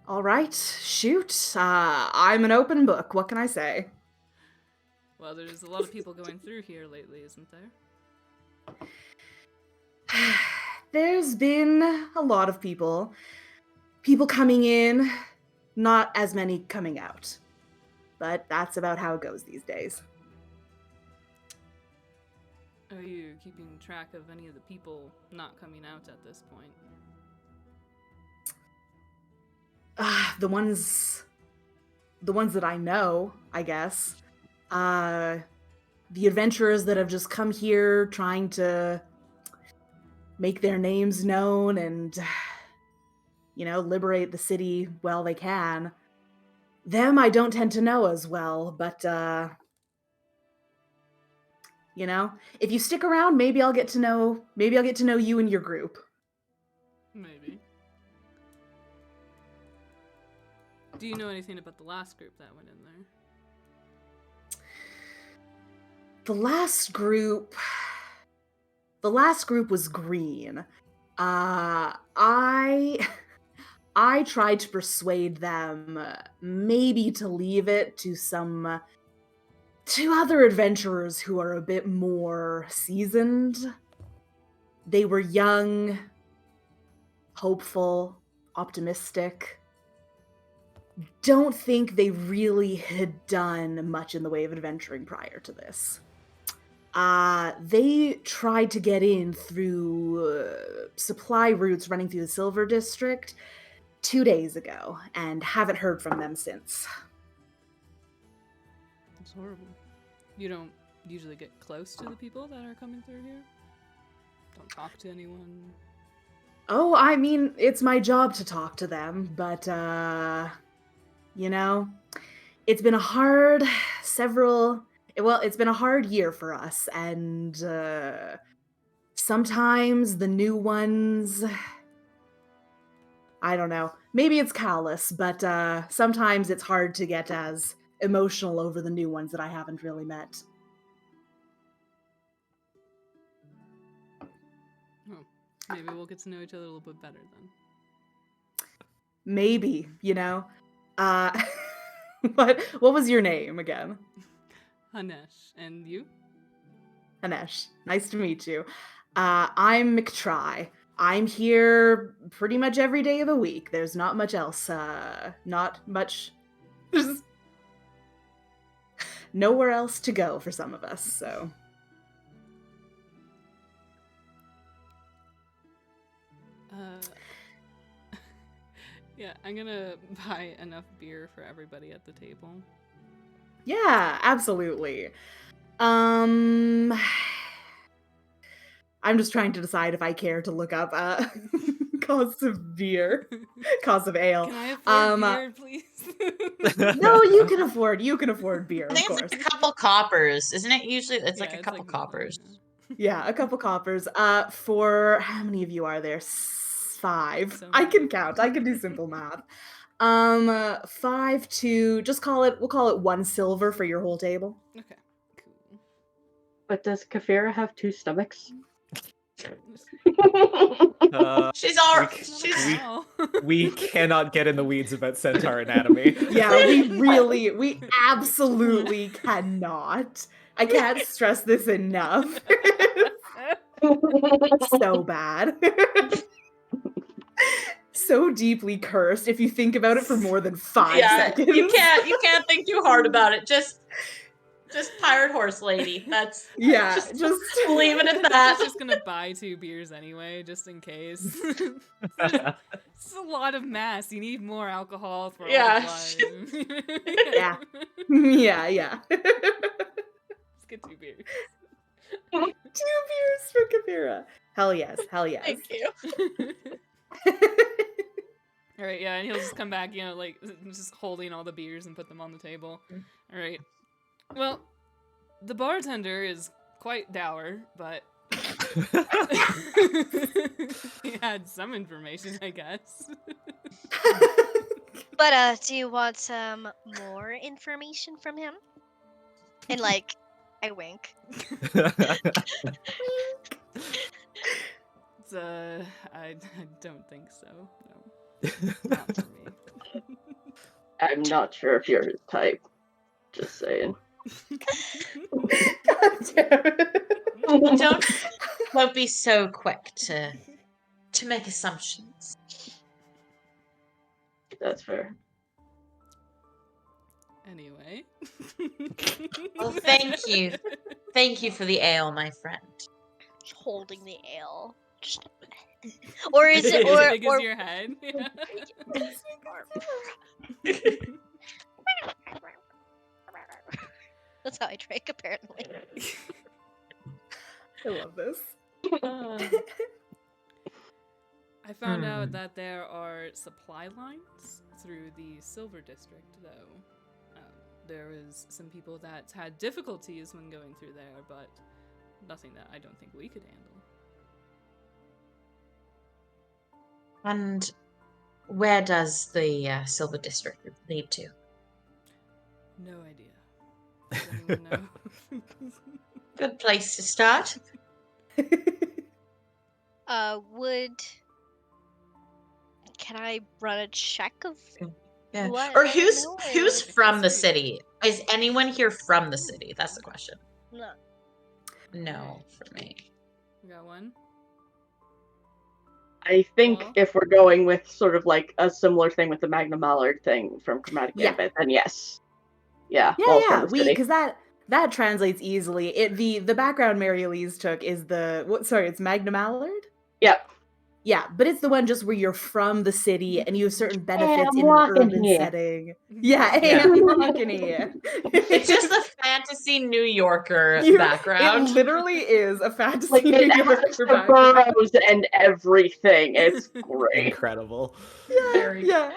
All right, shoot. I'm an open book. What can I say? Well, there's a lot of people going through here lately, isn't there? There's been a lot of people. People coming in, not as many coming out. But that's about how it goes these days. Are you keeping track of any of the people not coming out at this point? The ones that I know, I guess. The adventurers that have just come here trying to make their names known and, liberate the city while they can. Them I don't tend to know as well, but, if you stick around, maybe I'll get to know you and your group. Maybe. Do you know anything about the last group that went in there? The last group was green. I tried to persuade them maybe to leave it to other adventurers who are a bit more seasoned. They were young, hopeful, optimistic. Don't think they really had done much in the way of adventuring prior to this. They tried to get in through supply routes running through the Silver District 2 days ago, and haven't heard from them since. It's horrible. You don't usually get close to the people that are coming through here? Don't talk to anyone? Oh, I mean, it's my job to talk to them, but, it's been it's been a hard year for us, and sometimes the new ones, I don't know, maybe it's callous, but sometimes it's hard to get as emotional over the new ones that I haven't really met. Oh, maybe we'll get to know each other a little bit better then. Maybe, what was your name again? Hanesh, and you? Hanesh, nice to meet you. I'm McTry. I'm here pretty much every day of the week. There's not much else. Not much. There's nowhere else to go for some of us, so. Yeah, I'm gonna buy enough beer for everybody at the table. Yeah, absolutely. I'm just trying to decide if I care to look up costs of beer, costs of ale. Can I afford beer, please? No, you can afford beer, I think of course. it's like a couple coppers, isn't it? Usually, it's like a it's couple coppers. Yeah, a couple coppers. For how many of you are there? 5. So I can count. I can do simple math. 5 to we'll call it 1 silver for your whole table. Okay, cool. But does Kafira have 2 stomachs? We cannot get in the weeds about centaur anatomy. Yeah, we absolutely cannot. I can't stress this enough. So bad. So deeply cursed if you think about it for more than 5 seconds. You can't think too hard about it. Just pirate horse lady. That's just leave it at that. I'm just gonna buy 2 beers anyway, just in case. It's a lot of mass. You need more alcohol for all the blood. Yeah. Let's get 2 beers. beers for Kafira. Hell yes. Hell yes. Thank you. All right, yeah, and he'll just come back, like just holding all the beers and put them on the table. All right. Well, the bartender is quite dour, but he had some information, I guess. But do you want some more information from him? And like, I wink. I don't think so. No. Not for me. I'm not sure if you're his type. Just saying. God damn it. Don't be so quick to make assumptions. That's fair. Anyway. Well, thank you. Thank you for the ale, my friend. Holding the ale. Or is it as big as your head? That's how I drink, apparently. I love this. I found out that there are supply lines through the Silver District, though. There was some people that had difficulties when going through there, but nothing that I don't think we could handle. And where does the Silver District lead to? No idea. Does anyone know? Good place to start. Can I run a check of Yeah. what Or I who's know, from the city? Is anyone here from the city? That's the question. No. No, for me. We got one? I think Well- if we're going with sort of like a similar thing with the Magna Mallard thing from Chromatic Yeah. Gambit, then yes. Yeah. Yeah, Walls yeah. from the city. Because that translates easily. The background Mary Elise took is it's Magna Mallard? Yep. Yeah, but it's the one just where you're from the city and you have certain benefits in an walking urban here. setting. Yeah, Yeah. I'm walking here. It's just the fantasy New Yorker It background. literally is a fantasy Like New it Yorker has the background. burrows and everything. It's great. Incredible. Yeah.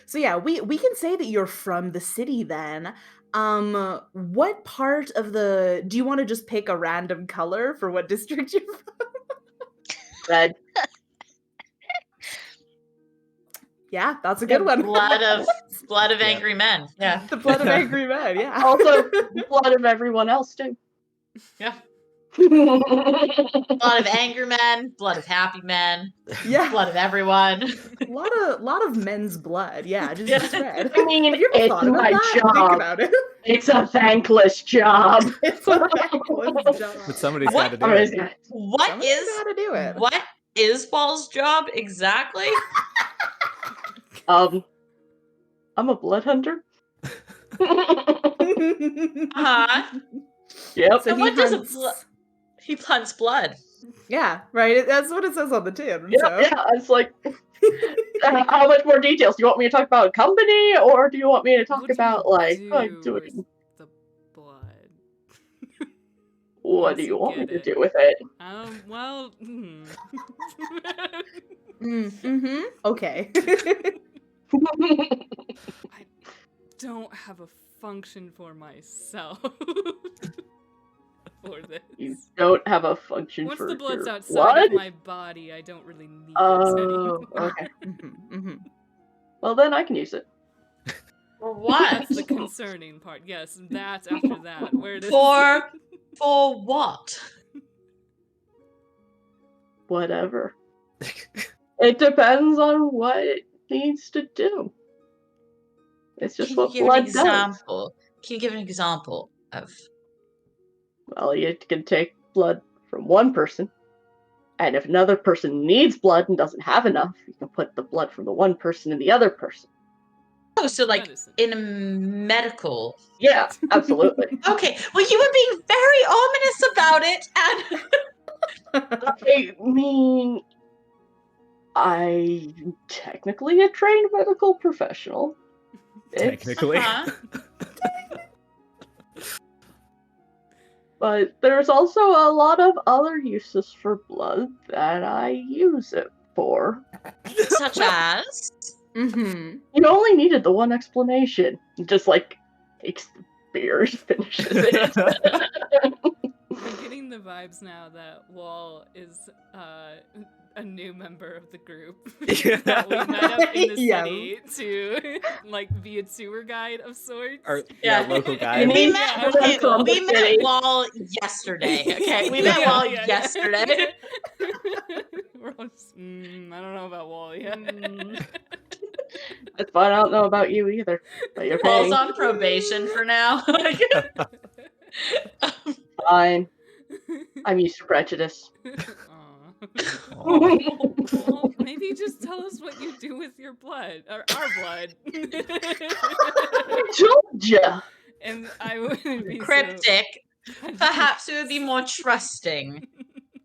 So yeah, we can say that you're from the city then. What part of do you want to just pick a random color for what district you're from? Red. Yeah, that's a good one. Blood of Yeah. angry men. Yeah. The blood of angry men, yeah. Also, blood of everyone else too. Yeah. Blood of angry men, blood of happy men, Yeah. blood of everyone. A lot of men's blood, yeah, just red. I mean, Have you ever it's thought about my that? Think job. about it. It's a thankless job. It's a thankless job. But somebody's What? got to do it. Somebody's gotta do it. What is Paul's job exactly? I'm a blood hunter. Uh-huh. Yep. So And what does hunts- he hunts blood. Yeah, right. That's what it says on the tin. Yeah, So. yeah. It's like, how much more details? Do you want me to talk about a company, or do you want me to talk What do about you like do doing? with the blood? What do once you you want me get to it? do with it? Well, Okay. I don't have a function for myself for this. You don't have a function Once for the blood's your outside blood? of my body, I don't really need it Oh, anymore. okay. Mhm. Well, then I can use it. For what? That's the concerning part. Yes, that's after that. Where does For what? Whatever. It depends on what it needs to do. It's just Can what you give blood an does. example? Can you give an example of? Well, you can take blood from one person, and if another person needs blood and doesn't have enough, you can put the blood from the one person in the other person. Oh, so like medicine? in a medical. Yeah, absolutely. Okay. Well, you were being very ominous about it, and I mean, I'm technically a trained medical professional. Technically. Uh-huh. But there's also a lot of other uses for blood that I use it for. Such as? Mm-hmm. You only needed the one explanation. Just like takes the beer and finishes it. I'm getting the vibes now that Wall is a new member of the group that we met up in the city to like be a tour guide of sorts. Or, Yeah. local guy. We met city. Wall yesterday. Okay, we met Wall yesterday. We're all just, I don't know about Wall yet. That's fine. I don't know about you either. But you're Wall's paying. on probation for now. Fine. I'm used to prejudice. Well, maybe just tell us what you do with your blood, or our blood. I told ya. And I wouldn't be Cryptic. Perhaps we would be more trusting.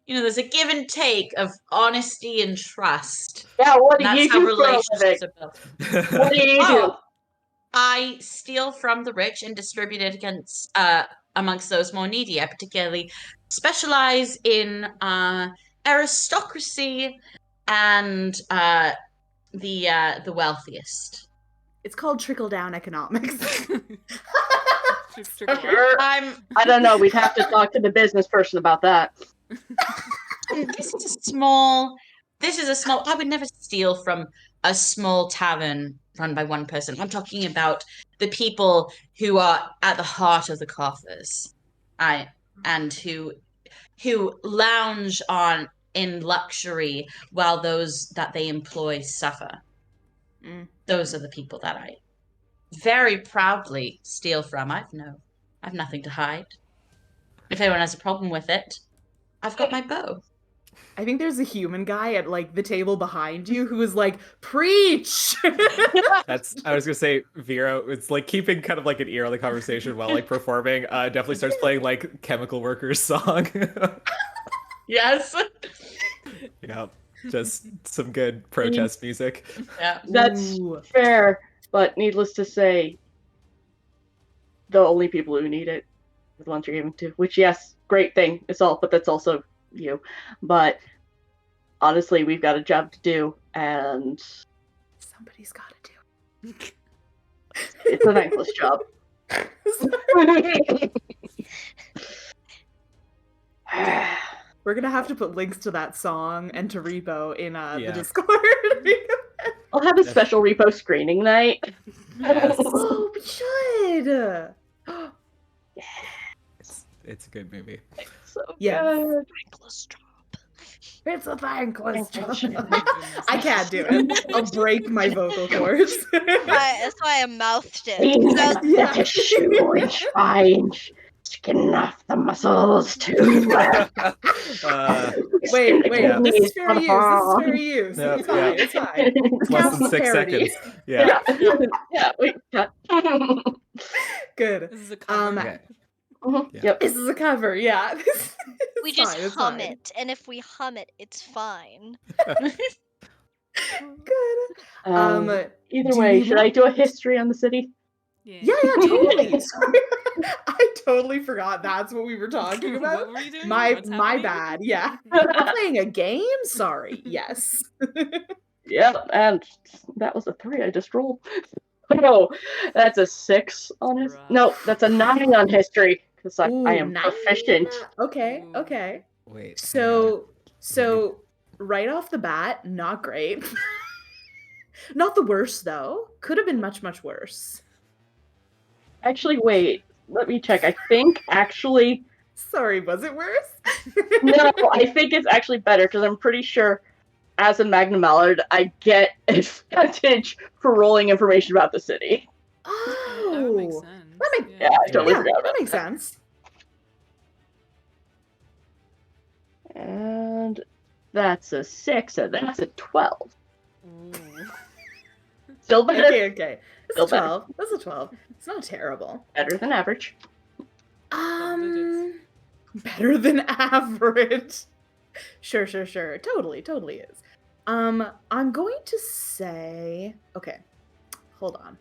You know, there's a give and take of honesty and trust. Yeah, what do And you that's how do for a relationships living? are built. What do you do? Oh, I steal from the rich and distribute it against amongst those more needy. I particularly specialize in aristocracy and the wealthiest. It's called trickle-down economics. I don't know. We'd have to talk to the business person about that. This is a small. I would never steal from a small tavern run by one person. I'm talking about the people who are at the heart of the coffers, and who lounge on in luxury while those that they employ suffer. Those are the people that I very proudly steal from. I've nothing to hide. If anyone has a problem with it, I've got my bow. I think there's a human guy at like the table behind you who is like, preach. I was gonna say, Vero, it's like keeping kind of like an ear on the conversation while like performing. Definitely starts playing like Chemical Workers song. Yes. Yeah, just some good protest music. Yeah. That's fair, but needless to say, the only people who need it are the ones you're giving to. Which, yes, great thing. But that's also you. But honestly, we've got a job to do, and somebody's got to do it. It's a thankless job. We're gonna have to put links to that song and to Repo in the Discord. I'll have a special Repo screening night. Yes. Oh, we should. It's a good movie. So yes. Good. Thankless job. It's a thankless job. I can't do it. I'll break my vocal cords. That's why I mouthed it. The tissue is fine. Skin off the muscles too. Wait. Yeah. This is fair use. Yeah, It's fine. It's less than 6 seconds. Yeah. Yeah. Wait. Good. This is a cover. Okay. Mm-hmm. Yep. This is a cover. Yeah. We just hum it, and if we hum it, it's fine. Good. Either way, should I do a history on the city? Yeah, totally. Sorry. I totally forgot that's what we were talking about. What were you doing? My bad. Yeah. I'm playing a game? Sorry. Yes. Yeah, and that was a 3 I just rolled. Oh, that's a 6 on history. No, that's a 9 on history because I am proficient. Okay. Wait. So right off the bat, not great. Not the worst though. Could have been much, much worse. Actually, wait. Let me check. I think actually. Sorry, was it worse? No, I think it's actually better because I'm pretty sure, as a Magna Mallard, I get advantage for rolling information about the city. Oh, that would make sense. I totally forgot that about makes sense. And that's a 6, and that's a 12. Still better. Okay. It's a 12. That's a 12. It's not terrible. Better than average. Better than average. Sure. Totally is. I'm going to say. Okay, hold on.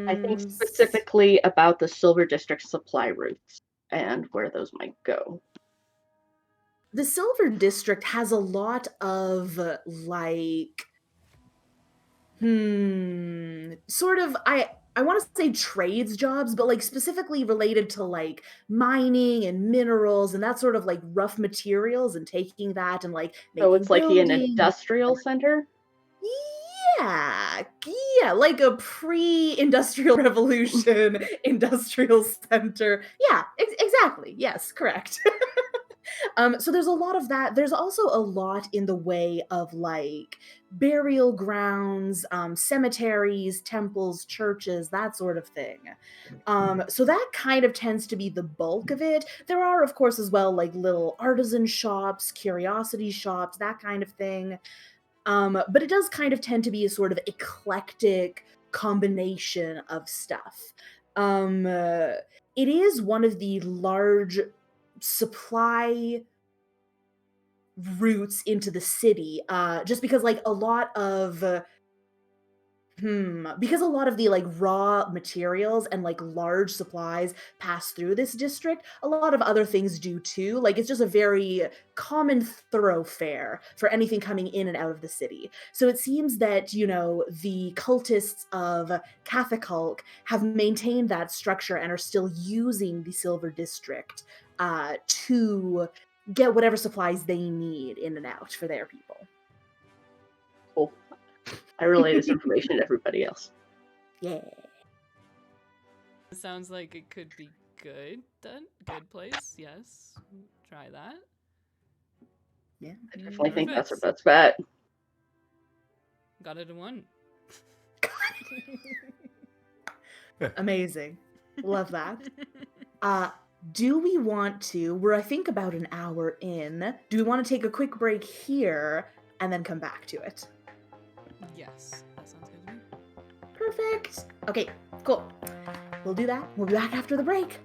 I think specifically about the Silver District supply routes. and where those might go. The Silver District has a lot of like sort of I want to say trades jobs, but like specifically related to like mining and minerals and that sort of like rough materials and taking that and like making So it's like an buildings. industrial center? Yeah, like a pre-industrial revolution industrial center. Yeah, exactly. Yes, correct. So there's a lot of that. There's also a lot in the way of like burial grounds, cemeteries, temples, churches, that sort of thing. So that kind of tends to be the bulk of it. There are, of course, as well, like little artisan shops, curiosity shops, that kind of thing. But it does kind of tend to be a sort of eclectic combination of stuff. It is one of the large supply routes into the city, just because like a lot of because a lot of the like raw materials and like large supplies pass through this district, a lot of other things do too. Like it's just a very common thoroughfare for anything coming in and out of the city. So it seems that, you know, the cultists of Cathicalc have maintained that structure and are still using the Silver District to get whatever supplies they need in and out for their people. Cool. I relay this information to everybody else. Yeah. It sounds like it could be good then. Good place, yes. Try that. Yeah. I definitely think that's our Perfect. best bet. Got it in one. Amazing. Love that. Do we want to, we're I think about an hour in, do we want to take a quick break here and then come back to it? Yes, that sounds good to me. Perfect. Okay, cool. We'll do that. We'll be back after the break.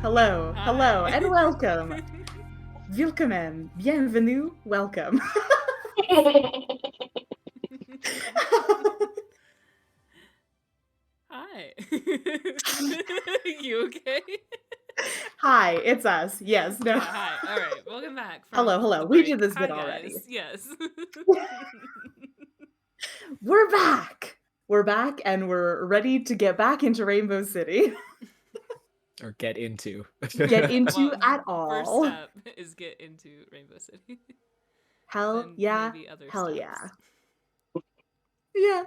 Hello, Hi. hello, and welcome. Willkommen, bienvenue, welcome. Hi. You okay? Hi, it's us. Yes, no. Yeah, hi. All right, welcome back. Hello, from hello. the We break. did this Hi, bit already. guys. Yes. We're back. We're back, and we're ready to get back into Rainbow City. Or get into. Get into Well, at First all. step is get into Rainbow City. Hell Then yeah. maybe other Hell steps. yeah.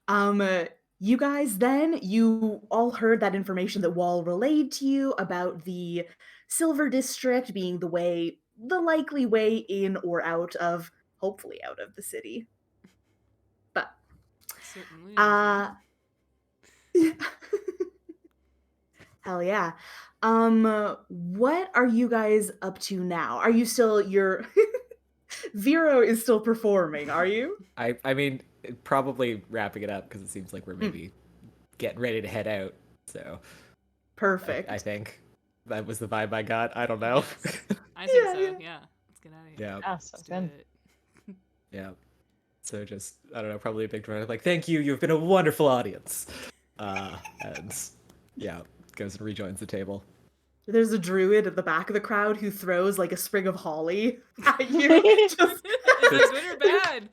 Yeah. You guys then, you all heard that information that Wall relayed to you about the Silver District being the likely way in or out of, hopefully out of the city. But, Certainly. hell yeah. What are you guys up to now? Are you still, Vero is still performing, are you? I mean, probably wrapping it up because it seems like we're maybe getting ready to head out. So Perfect. I think that was the vibe I got. I don't know. Yes. I think so. Yeah. Yeah. Let's get out of here. Yeah. Awesome. Let's do it. Yeah. So just, I don't know, probably a big dramatic, like, thank you, you've been a wonderful audience. And yeah, goes and rejoins the table. There's a druid at the back of the crowd who throws like a sprig of holly at you. Just... Is it good or bad?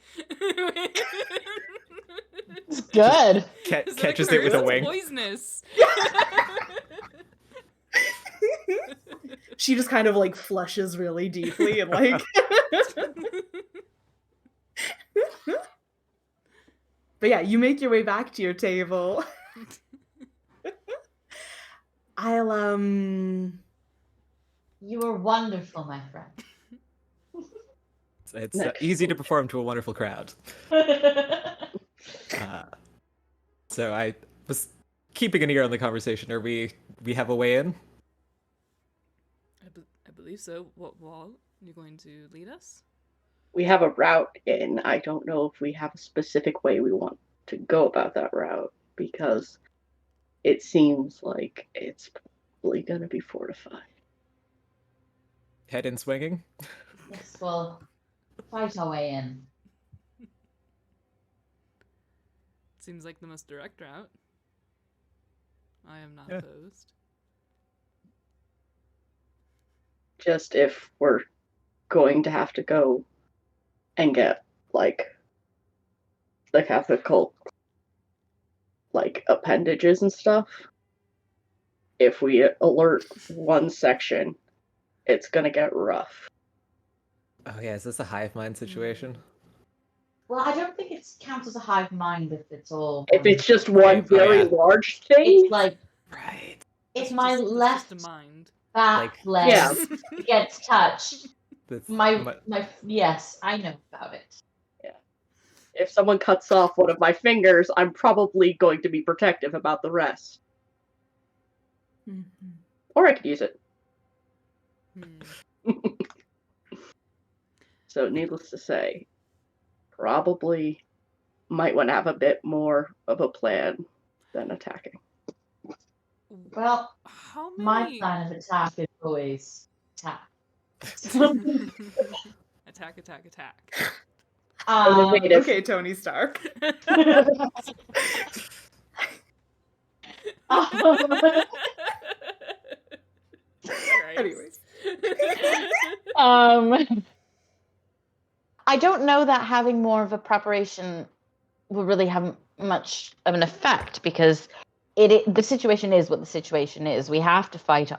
It's good. Is Catches that it with a curse? wing. It's poisonous. She just kind of like flushes really deeply and like But yeah, you make your way back to your table. I'll You were wonderful, my friend. It's easy to perform to a wonderful crowd. So I was keeping an ear on the conversation. Are we have a way in? I believe so. What wall? You're going to lead us? We have a route in. I don't know if we have a specific way we want to go about that route because it seems like it's probably going to be fortified. Head in swinging? Yes, well, fight our way in. Seems like the most direct route. I am not Yeah. opposed. Just if we're going to have to go and get, like, the Catholic cult, like, appendages and stuff, if we alert one section, it's gonna get rough. Oh yeah, is this a hive mind situation? Well, I don't think it counts as a hive mind if it's all. If it's just one very large thing, It's like Right. if my It's left just a mind. back Like- leg Yeah. gets touched, That's my yes, I know about it. if someone cuts off one of my fingers, I'm probably going to be protective about the rest. Or I could use it. So, needless to say, probably might want to have a bit more of a plan than attacking. Well, How my many? plan of attack is always attack. Attack, attack, attack. okay, Tony Stark. Anyways. I don't know that having more of a preparation will really have much of an effect because the situation is what the situation is. We have to fight.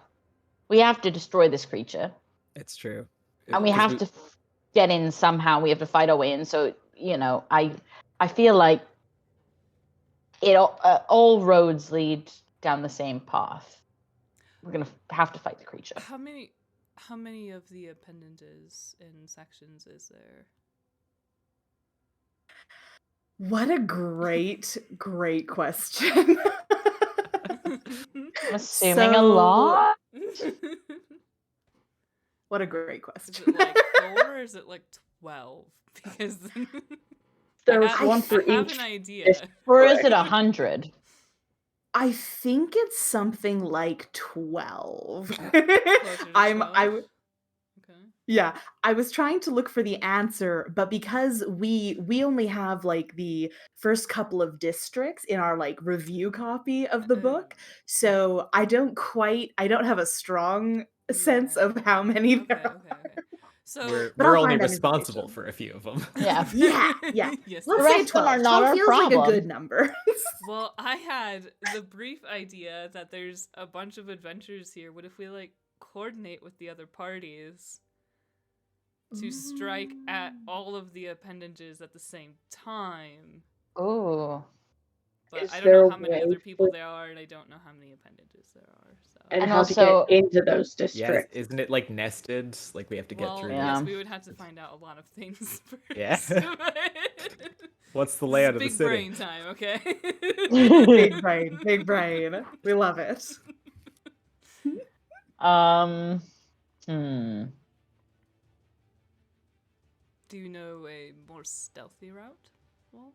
We have to destroy this creature. It's true. And we have to get in somehow. We have to fight our way in. So, I feel like all roads lead down the same path. We're going to have to fight the creature. How many of the appendages in sections is there? What a great question. I'm assuming a lot. What a great Is question. it like 4 or is it like 12? Because There's I one for have each. an idea. Or is it 100? I think it's something like 12. Closer to I'm 12? I Okay. Yeah, I was trying to look for the answer, but because we only have like the first couple of districts in our like review copy of the book, so I don't have a strong sense Yeah. of how many Okay, there are. okay. So But We're I'll only find that responsible information. for a few of them. Yeah. Yeah. yes. The Let's rest say of them 12. are not 12 our feels like a problem. good number. Well, I had the brief idea that there's a bunch of adventures here. What if we like coordinate with the other parties to strike at all of the appendages at the same time? Ooh. But Is I don't there know a how many way other people for- there are, and I don't know how many appendages there are. So. And And how also- to get into those Yeah, districts. isn't it like nested? Like we have to get Well, through. Yeah. yes, we would have to find out a lot of things first. Yeah. What's the This is layout of the big city? brain time, okay? Big brain, big brain. We love it. Do you know a more stealthy route? Well,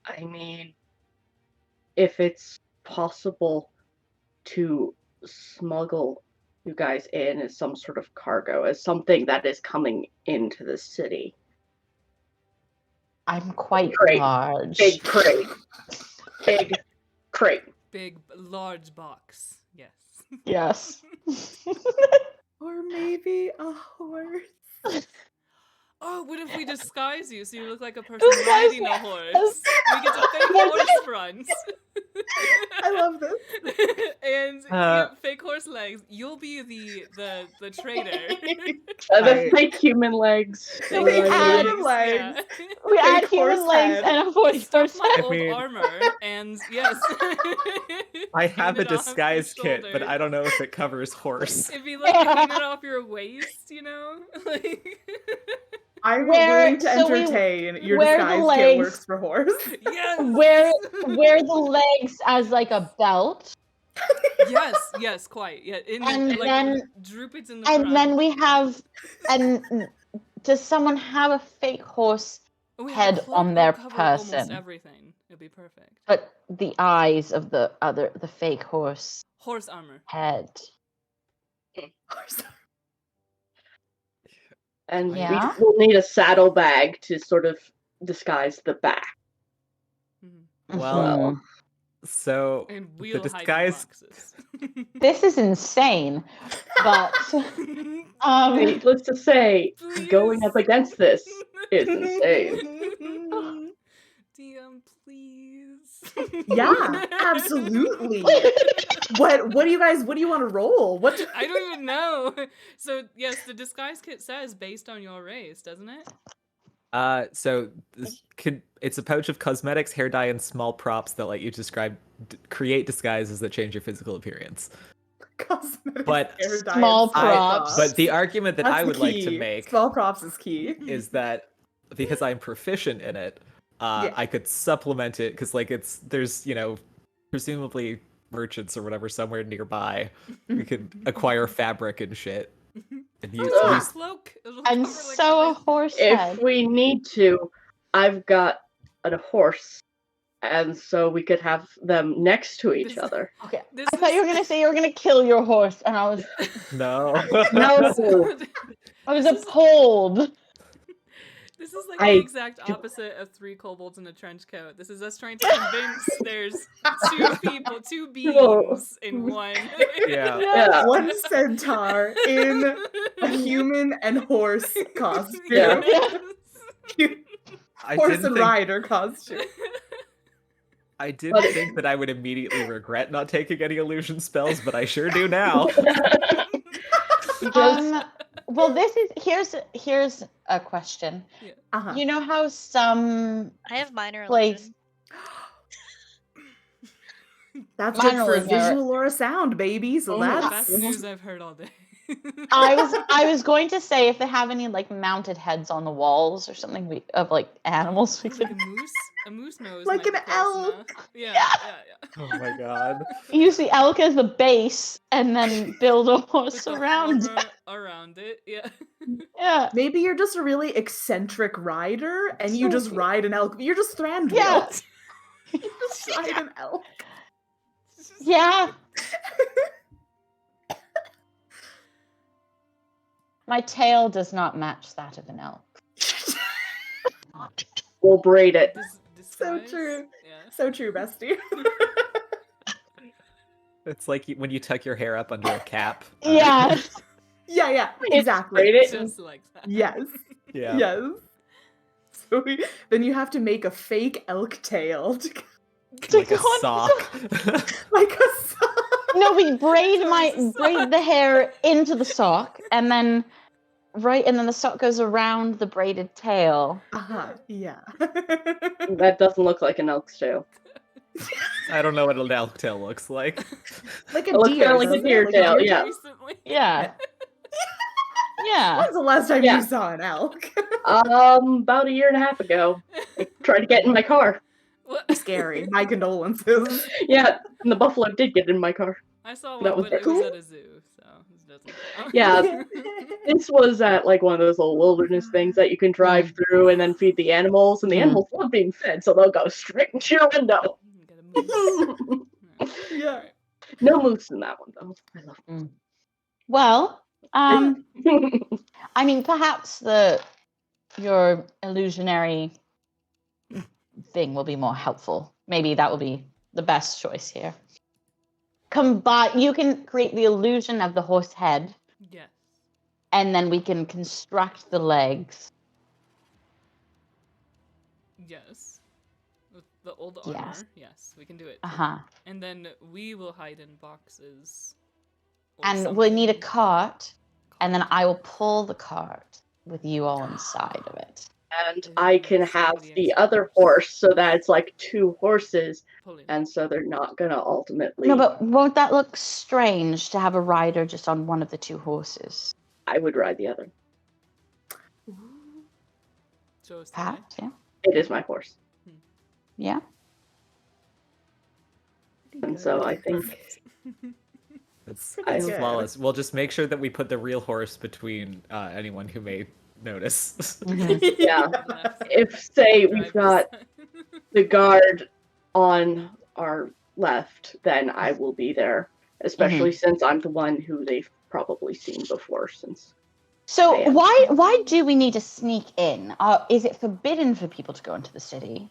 I mean, if it's possible to smuggle you guys in as some sort of cargo, as something that is coming into the city. I'm quite Great. large. Big crate. Big crate. big, large box. Yes. Yes. Or maybe a horse. Oh, what if we disguise you so you look like a person Disguise riding me. a horse? We get to fake horse fronts. I love this. And you have fake horse legs. You'll be the traitor. The fake human legs. Fake We human add legs, yeah. We add Fake human horse legs head. and a horse Stuff my head. old mean- armor, and yes. I have Hang a it off disguise your kit, but shoulders. I don't know if it covers horse. It'd be like hanging it off your waist, you know? Like I'm Where- willing to so we entertain your wear the disguise kit legs. works for horse. yes. Wear the legs as like a belt, yes, quite. Yeah, And like then- droop it in the and front. then we have. And does someone have a fake horse? Oh, wait, the head cloak on will their cover almost person. everything. It'll be perfect. But the eyes of the fake horse Horse armor. head. And Yeah. we will need a saddlebag to sort of disguise the back. Mhm. Well, so And the we'll hide the disguise. boxes. This is insane, but Wait, let's just say, going up against this is insane. DM, please. Yeah, absolutely. What do you want to roll? I don't even know. So yes, the disguise kit says based on your race, doesn't it? So it's a pouch of cosmetics, hair dye, and small props that let you create disguises that change your physical appearance. Cosmetics, But hair dye, small and small props. But the argument that That's I the would like to key. make Small props is key. is that because I'm proficient in it, Yeah. I could supplement it because there's presumably merchants or whatever somewhere nearby. We could acquire fabric and shit. And use, Oh, use cloak. It'll and cover, like, so a everything. horse head. If we need to, I've got a horse, and so we could have them next to each This- other. Okay, This I thought you were is- gonna say you were gonna kill your horse, and I was no. No. I was appalled. This is like I the exact opposite of 3 kobolds in a trench coat. This is us trying to convince there's 2 people, 2 beings in one. Yeah. Yeah. One centaur in a human and horse costume. Yeah. I Horse didn't and think, rider costume. I didn't think that I would immediately regret not taking any illusion spells, but I sure do now. Well, here's a question. Uh-huh. You know how some I have minor place illusion. That's Mine good for a only are- visual or a sound, baby. So Oh, that's Best news I've heard all day. I was going to say if they have any like mounted heads on the walls or something of like animals we Like could a moose nose. Like might an be close elk. enough. Yeah. Oh my god. use the elk as the base and then build a horse With the around. armor around it. Yeah. Yeah. maybe you're just a really eccentric rider and you just ride an elk. You're just Thranduil. Yeah. You just ride an elk. Yeah. My tail does not match that of an elk. We'll braid it. So Disguise? true. Yeah. So true, bestie. It's like when you tuck your hair up under a cap. Yeah. Yeah, It's exactly. braid it. Just like that. Yes. Yeah. Yes. So then you have to make a fake elk tail. Like a sock. Like a sock. No, we braid the hair into the sock, and then the sock goes around the braided tail. Yeah. That doesn't look like an elk's tail. I don't know what an elk tail looks like. Like It a looks deer. kinda like a doesn't it? deer tail, deer yeah. Recently. Yeah. Yeah. When's the last time Yeah. you saw an elk? About a year and a half ago. I tried to get in my car. What? Scary. My condolences. Yeah, and the buffalo did get in my car. I saw That one, was but it was cool. at a zoo, so it doesn't count. Yeah. This was at like one of those little wilderness things that you can drive through and then feed the animals, and the animals love being fed, so they'll go straight into your window. Get a moose. Yeah. Alright. No moose in that one though. I love Well, it. I mean, perhaps your illusionary thing will be more helpful. Maybe that will be the best choice here. You can create the illusion of the horse head, Yes. and then we can construct the legs. Yes. With the old armor. Yes. Yes, we can do it. And then we will hide in boxes. or we'll need a something. cart, and then I will pull the cart with you all inside of it. And I can have the other horse so that it's like two horses, Pulling. and so they're not gonna ultimately. No, but won't that look strange to have a rider just on one of the two horses? I would ride the other. Show us the Perhaps, yeah. It is my horse, Yeah. and so I think It's I- flawless. We'll just make sure that we put the real horse between anyone who may notice. yeah. way. If say we've Drive got this. the guard on our left, then I will be there. Especially since I'm the one who they've probably seen before. Since So Yeah. why do we need to sneak in? Is it forbidden for people to go into the city?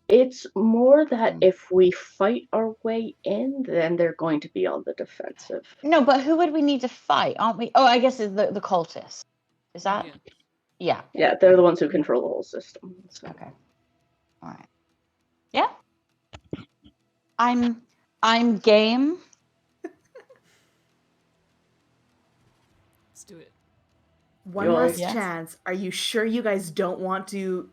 it's more that if we fight our way in, then they're going to be on the defensive. No, but who would we need to fight? Aren't we? Oh, I guess it's the cultists. Is that? Yeah. Yeah. Yeah, they're the ones who control the whole system. So. Okay. All right. Yeah. I'm game. Let's do it. One Yours. last Yes. chance. Are you sure you guys don't want to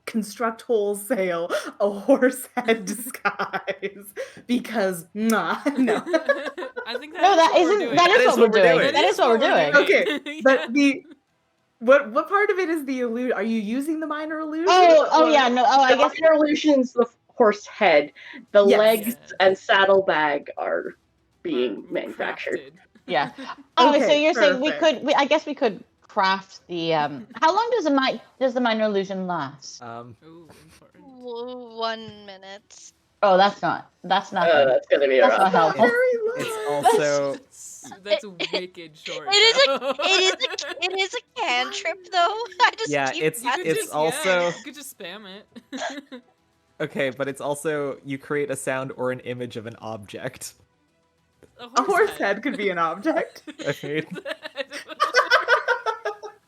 construct wholesale a horse head disguise? Because no. I think No, that that is what we're isn't. doing. That is what we're doing. doing. That is what we're doing. Okay, but what part of it is the illusion? Are you using the minor illusion? Oh or- yeah. No. Oh, I The guess. minor illusion's the horse head. The Yes. legs Yeah. and saddlebag are being Or manufactured. crafted. Yeah. Oh, so Okay, you're saying perfect. I guess we could craft the. How long does the minor illusion last? Ooh, important. 1 minute. Oh, that's not. That's not. That's gonna be That's rough. not helpful. It's also That's wicked short. It is a cantrip though. I just Yeah, keep it's- You could it's just, also- you could just spam it. okay, but it's also you create a sound or an image of an object. A horse head could be an object. I mean,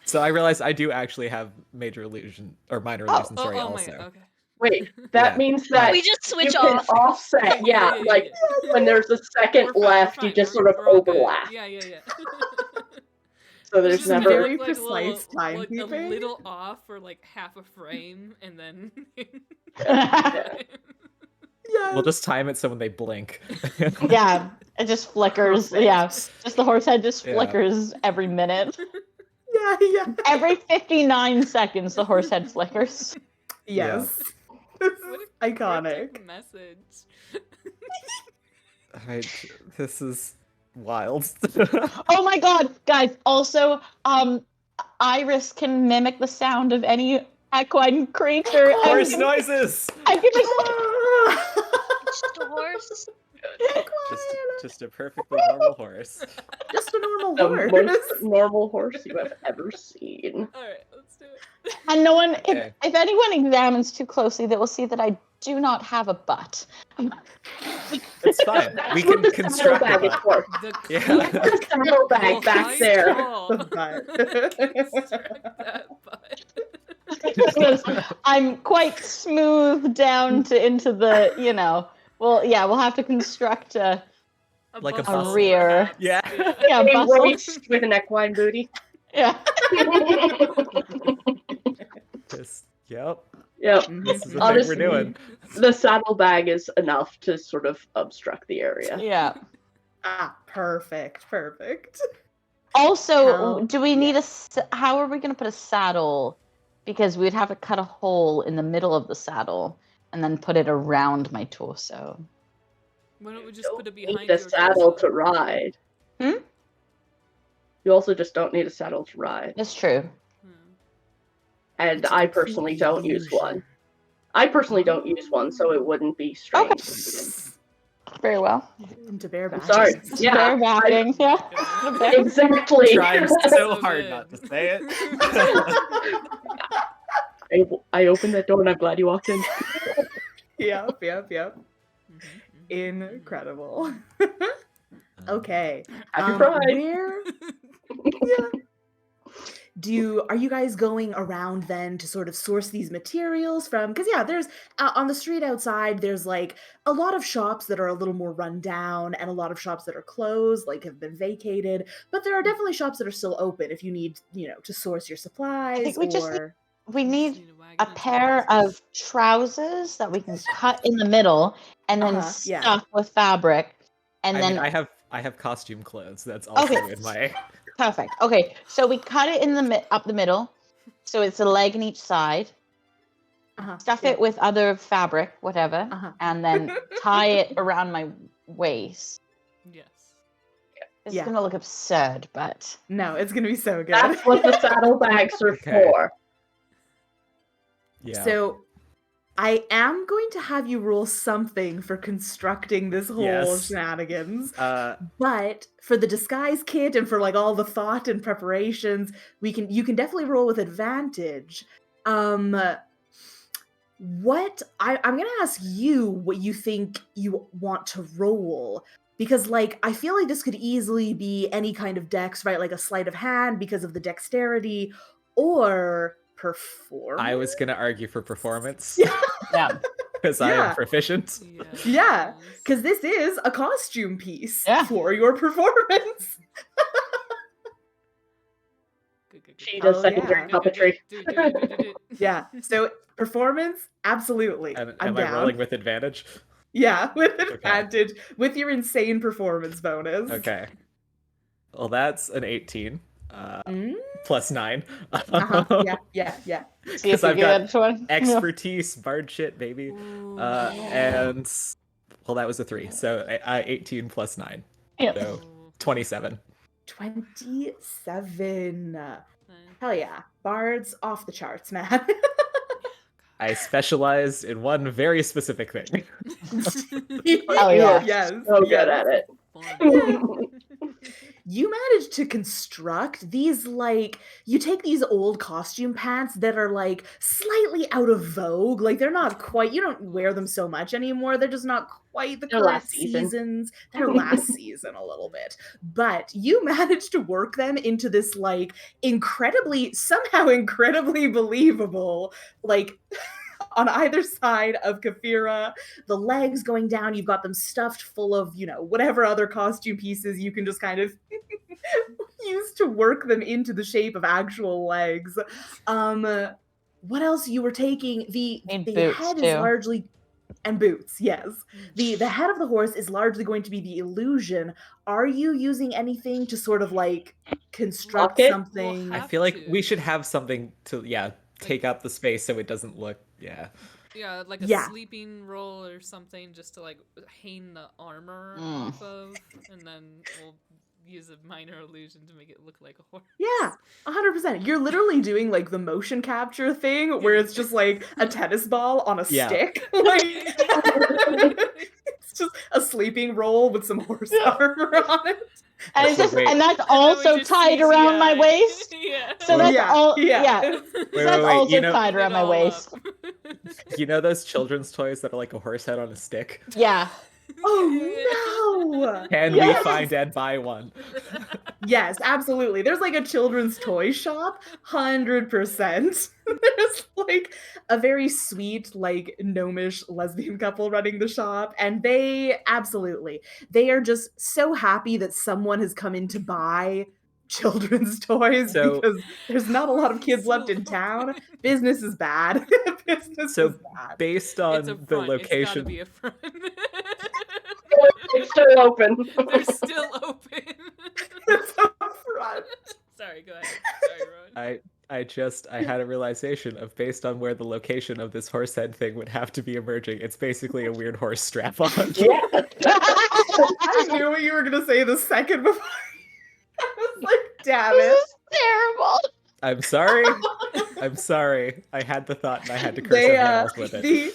so I realized I do actually have major illusion or minor illusion. Sorry, also. okay. Wait, that Yeah. means that We just you switch can off. offset. Yeah, like when there's a second We're fine, left, we're you just fine, sort of we're all good. overlap. Yeah. So It's there's just never. very look like a precise little, like a timekeeping. little off for like half a frame, and then. Yeah. We'll just time it so when they blink. Yeah, it just flickers. Perfect. Yeah, just the horse head just Yeah. flickers every minute. Yeah. Every 59 seconds, the horse head flickers. Yes. This is What a iconic. cryptic message. This is wild. Oh my god, guys! Also, Iris can mimic the sound of any equine creature. Horse noises. I can like, Sure. horse. Just a perfectly normal horse. Just a normal The horse. most normal horse you have ever seen. All right, let's do it. And no one, Okay. if anyone examines too closely, they will see that I do not have a butt. It's fine. We can construct a bag is butt. for. The Yeah. The saddlebag back there. That butt. Because I'm quite smooth down to into the, Well, yeah, we'll have to construct a Like a bustle, bustle. rear. perhaps, Yeah. Yeah, A bustle. waist with an equine booty. Yeah. Yep. Yep. This is the Honestly, thing we're doing. The saddlebag is enough to sort of obstruct the area. Yeah. Perfect. Also, How- do we need how are we going to put a saddle? Because we'd have to cut a hole in the middle of the saddle and then put it around my torso. Why don't we just put it You behind need a your saddle torso? to ride. Hmm? You also just don't need a saddle to ride. That's true. And It's I a personally complete don't use illusion. one. I personally don't use one, so it wouldn't be strange. Okay. Very well. Into bareback. Sorry. Yeah, Barebacking, yeah. Exactly. Trying so So hard good. not to say it. I opened that door and I'm glad you walked in. Yep. Mhm. Incredible. Okay. Happy Pride. Where are you guys going around then to sort of source these materials from? Because there's on the street outside, there's like a lot of shops that are a little more run down and a lot of shops that are closed, like have been vacated. But there are definitely shops that are still open if you need, to source your supplies. think we just or We need wagon a and pair horses. of trousers that we can cut in the middle and then Yeah. stuff with fabric. And I then mean, I have costume clothes. That's also Okay. in my. perfect. Okay, so we cut it in up the middle, so it's a leg in each side. Stuff it with other fabric, whatever, and then tie it around my waist. Yes. It's Yeah. gonna look absurd, but No, it's gonna be so good. That's what the saddlebags are Okay. for. Yeah. So I am going to have you roll something for constructing this whole Yes. shenanigans. Uh, But for the disguise kit and for like all the thought and preparations, you can definitely roll with advantage. I'm gonna ask you what you think you want to roll. Because like I feel like this could easily be any kind of dex, right? Like a sleight of hand because of the dexterity, or performance. I was gonna argue for performance yeah, because I Yeah. am proficient. Yeah, because this is a costume piece Yeah. for your performance. She does Oh, secondary yeah. puppetry. Yeah, so performance, absolutely. And I'm am I down. rolling with advantage? Yeah, with advantage, with your insane performance bonus. Okay. Well, that's an 18 Mm? plus 9. Yeah. see if Because we I've get got to one. expertise, bard shit, baby. And well, that was a 3, so 18 plus 9, Yeah. so 27. 27. Hell yeah. Bards off the charts, man. I specialize in one very specific thing. Oh, yeah. Yes. So good yes. at it. You managed to construct these, like, you take these old costume pants that are, like, slightly out of vogue. Like, they're not quite, you don't wear them so much anymore. They're just not quite the They're current last season. seasons. They're last season a little bit. But you managed to work them into this, like, somehow incredibly believable, like, on either side of Kafira, the legs going down, you've got them stuffed full of, whatever other costume pieces you can just kind of use to work them into the shape of actual legs. What else you were taking? The boots, head too. is largely, and boots, yes. The head of the horse is largely going to be the illusion. Are you using anything to sort of like construct Lock it? something? I feel like we should have something to, take up the space so it doesn't look, Yeah, like a Yeah. sleeping roll or something, just to like hang the armor Mm. off of, and then we'll use a minor illusion to make it look like a horse. Yeah, 100%. You're literally doing like the motion capture thing where it's just like a tennis ball on a Yeah. stick. Like, it's just sleeping roll with some horse armor on it. And it's just, Wait. and that's And then we also just tied around my CGI. waist. Yeah. So that's Yeah, all. yeah. Yeah. Wait, So that's wait, also you know- tied Eat it around my all waist. up. You know those children's toys that are like a horse head on a stick? Yeah. Oh no! Can Yes. we find and buy one? Yes, absolutely. There's like a children's toy shop, 100%. There's like a very sweet, like gnomish lesbian couple running the shop, and they are just so happy that someone has come in to buy children's toys So- because there's not a lot of kids left in town. Business is bad. Business So- is bad. Based It's a on front. the It's gotta location, be a front. It's still open. They're still open. It's a front. Sorry, go ahead. Sorry, Rowan. I had a realization of based on where the location of this horse head thing would have to be emerging. It's basically a weird horse strap on. Yeah. I knew what you were gonna say the second before. I was like, damn This it. is terrible. I'm sorry. I'm sorry. I had the thought and I had to curse They everyone else with it.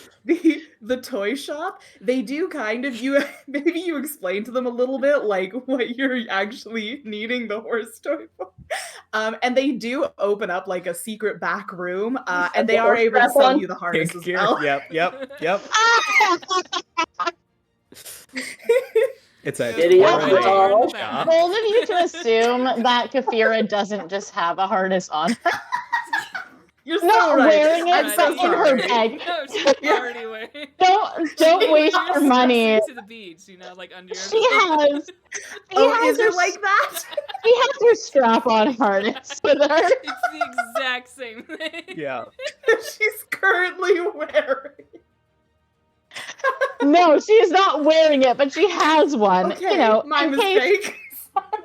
the toy shop, they do kind of maybe you explain to them a little bit like what you're actually needing the horse toy for. And they do open up like a secret back room, and they are able to Strap sell on? you the harness Pink as gear. well. Yep. It's a Idiot. already- Oh. Bold of you to assume that Kafira doesn't just have a harness on. You're so Not right. wearing it, I'm so but in her sorry. bag. No, she's Yeah. already wearing. Don't waste You're your money. stressing to the beach, you know, like under your. She has. She Oh, has is her, it like that? She has her strap-on harness with her. It's the exact same thing. Yeah. She's currently wearing. No, she is not wearing it, but she has one. Okay, You know, my in case. mistake.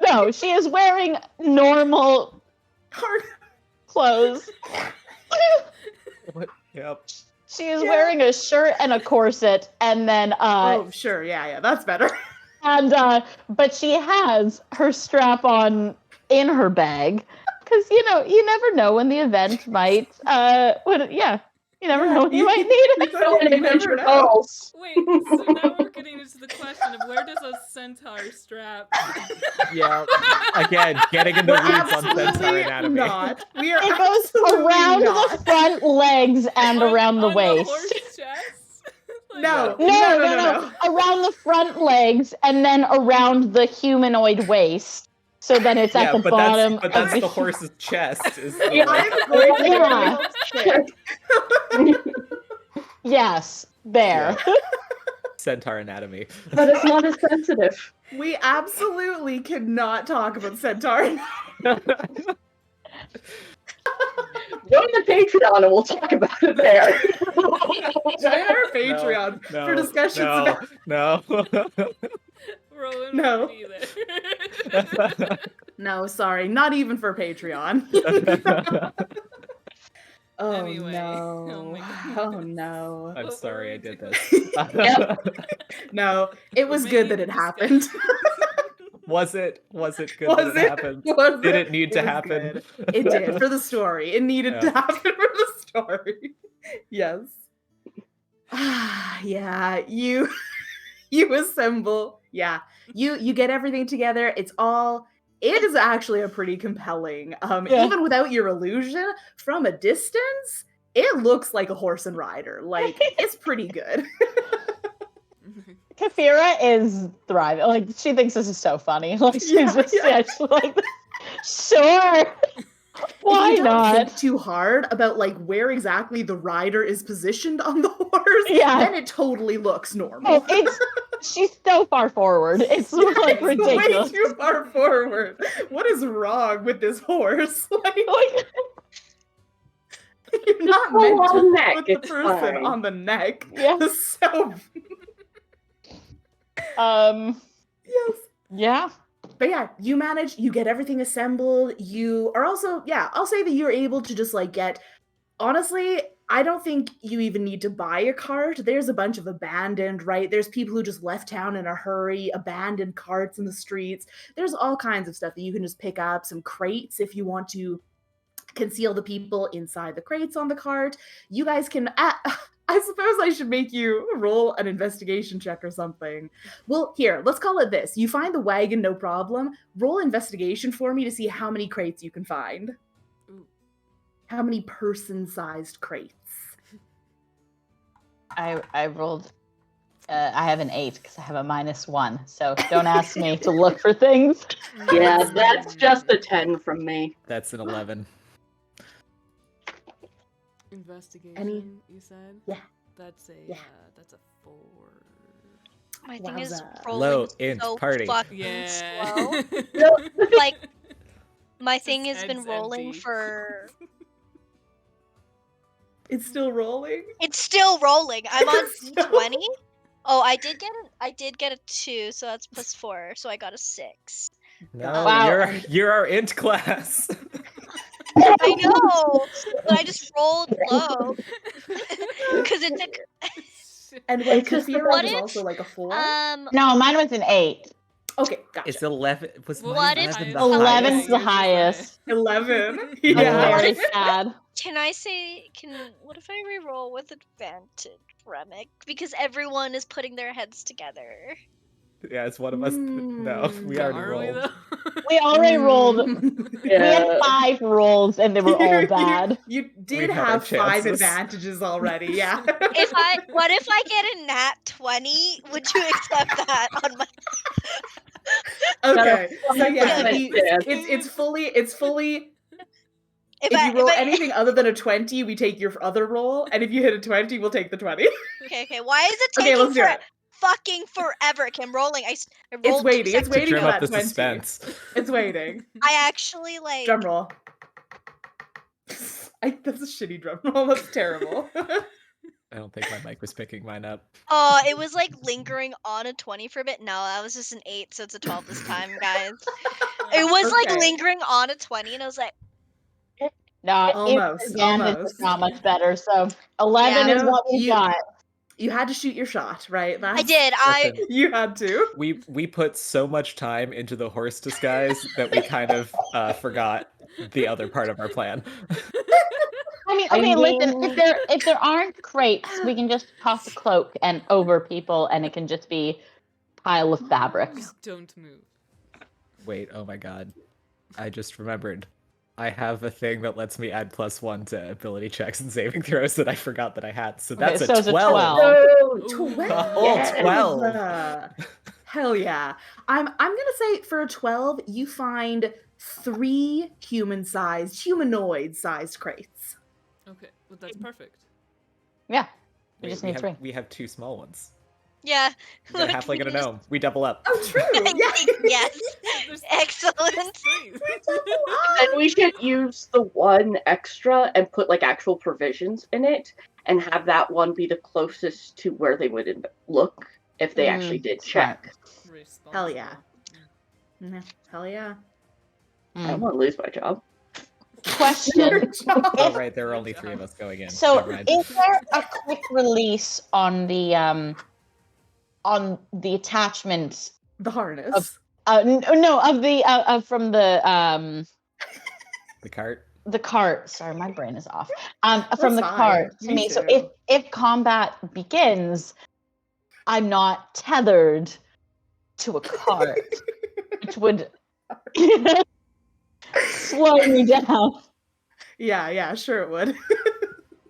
No, she is wearing normal Hard- clothes. Yep. She is Yeah. wearing a shirt and a corset, and then Oh, sure, yeah, that's better. but she has her strap on in her bag because you never know when the event might you never know when you might need it. So An you never adventure know. calls. Wait, so now we're getting into the question of where does a centaur strap? Yeah. Again, getting in the We're weeds on centaur absolutely anatomy. not. We are It goes absolutely around not. the front legs and around the On waist. horse chest? Like, No. No. Around the front legs and then around the humanoid waist. So then it's at Yeah, the but bottom. that's of the horse's chest. Is the Yeah. I'm going to Yeah. check. Yes, there. centaur anatomy. But it's not as sensitive. We absolutely cannot talk about centaur. Join the Patreon and we'll talk about it there. Join our Patreon No, for discussions no, about. no. Rowan No. won't be there. No, sorry, not even for Patreon. Oh Anyway. no! Oh my Oh goodness. no! I'm sorry I did this. No, it was good that it happened. Was it good Was that it happened? Was Did it need to was happen? good. It did for the story. It needed to Yeah. happen for the story. Yes. Yeah, you assemble. Yeah, you get everything together. It is actually a pretty compelling. Yeah. Even without your illusion, from a distance, it looks like a horse and rider. Like it's pretty good. Kafira is thriving. Like she thinks this is so funny. Like she's Yeah, just yeah. she's like, sure. Why if you don't not? think too hard about like where exactly the rider is positioned on the horse, Yeah. then it totally looks normal. Oh, she's so far forward. It's like It's ridiculous. way too far forward. What is wrong with this horse? Like, Like, you're not Full meant to on neck, put the it's person fine. on the neck. yeah. So yes. Yeah. But yeah, you get everything assembled. You are also, I'll say that you're able to just like honestly, I don't think you even need to buy a cart. There's a bunch of abandoned, right? There's people who just left town in a hurry, abandoned carts in the streets. There's all kinds of stuff that you can just pick up, some crates if you want to conceal the people inside the crates on the cart. You guys can, I suppose I should make you roll an investigation check or something. Well, here, let's call it this. You find the wagon, no problem. Roll investigation for me to see how many crates you can find. Ooh. How many person-sized crates? I rolled. I have an 8 because I have a -1. So don't ask me to look for things. Yeah, that's just a 10 from me. That's an 11. Investigation, you said? Yeah. That's a 4. My thing is Wowza. rolling Low int so party. fucking Yeah. slow. Like, my thing His has been head's rolling empty. for. It's still rolling? It's still rolling. I'm on D20. Oh, I did get a 2, so that's +4, so I got a 6. No, Wow. you're our int class. I know, but I just rolled low because it took. And wait, It's just Kafira what was if, also like a 4? No, mine was an 8. Okay, gotcha. It's 11. Was What mine if 11 the 11's the highest? highest. 11. That's Yeah. very sad. Can I say? What if I re-roll with advantage, Remick? Because everyone is putting their heads together. Yeah, it's one of us. No, we already Are we rolled. though? We already rolled. We had 5 rolls and they were all bad. You did We had our have 5 chances. advantages already, yeah. What if I get a nat 20? Would you accept that on my? Okay, so yeah, Yeah. it's fully. If I- you roll I- anything other than a 20, we take your other roll, and if you hit a 20, we'll take the 20. Okay. Why is it Okay, taking let's do it. fucking forever? Okay, I'm rolling. I rolled It's 2 waiting. It's seconds. To waiting drum for up that the 20. suspense. It's waiting. I actually like. Drum roll. That's a shitty drum roll. That's terrible. I don't think my mic was picking mine up. Oh, it was like lingering on a 20 for a bit. No, that was just an 8, so it's a 12 this time, guys. It was like Okay. lingering on a 20, and I was like, No, Almost, advantage almost. is not much better. So 11 Yeah. is what we You- got. You had to shoot your shot, right? I did. Listen, You had to. we put so much time into the horse disguise that we kind of forgot the other part of our plan. I mean, I okay, listen. mean- If there aren't crates, we can just toss a cloak and over people, and it can just be pile of fabric. Just don't move. Wait, oh my god. I just remembered. I have a thing that lets me add +1 to ability checks and saving throws that I forgot that I had. So Okay, that's so it's a a 12. 12. No, Ooh. 12. A whole 12. Hell yeah. I'm gonna say for a 12, you find 3 humanoid-sized crates. Okay, well that's perfect. Yeah, we Wait, just need 3. we have 2 small ones. yeah. We got a halfling and a gnome. We double up. Oh, true. Yeah. Yes. There's Excellent. 3. And we should use the one extra and put like actual provisions in it and have that one be the closest to where they would look if they actually did check. Hell yeah. Mhm. Hell yeah. I don't want to lose my job. Question. Oh, right, there are only 3 of us going in. So, Never mind. is there a quick release on the attachment? The harness. No, of the from the The cart. the cart. Sorry, my brain is off. From the fine. cart to Me me. So too. if combat begins, I'm not tethered to a cart, which would slow me down. Yeah, sure it would.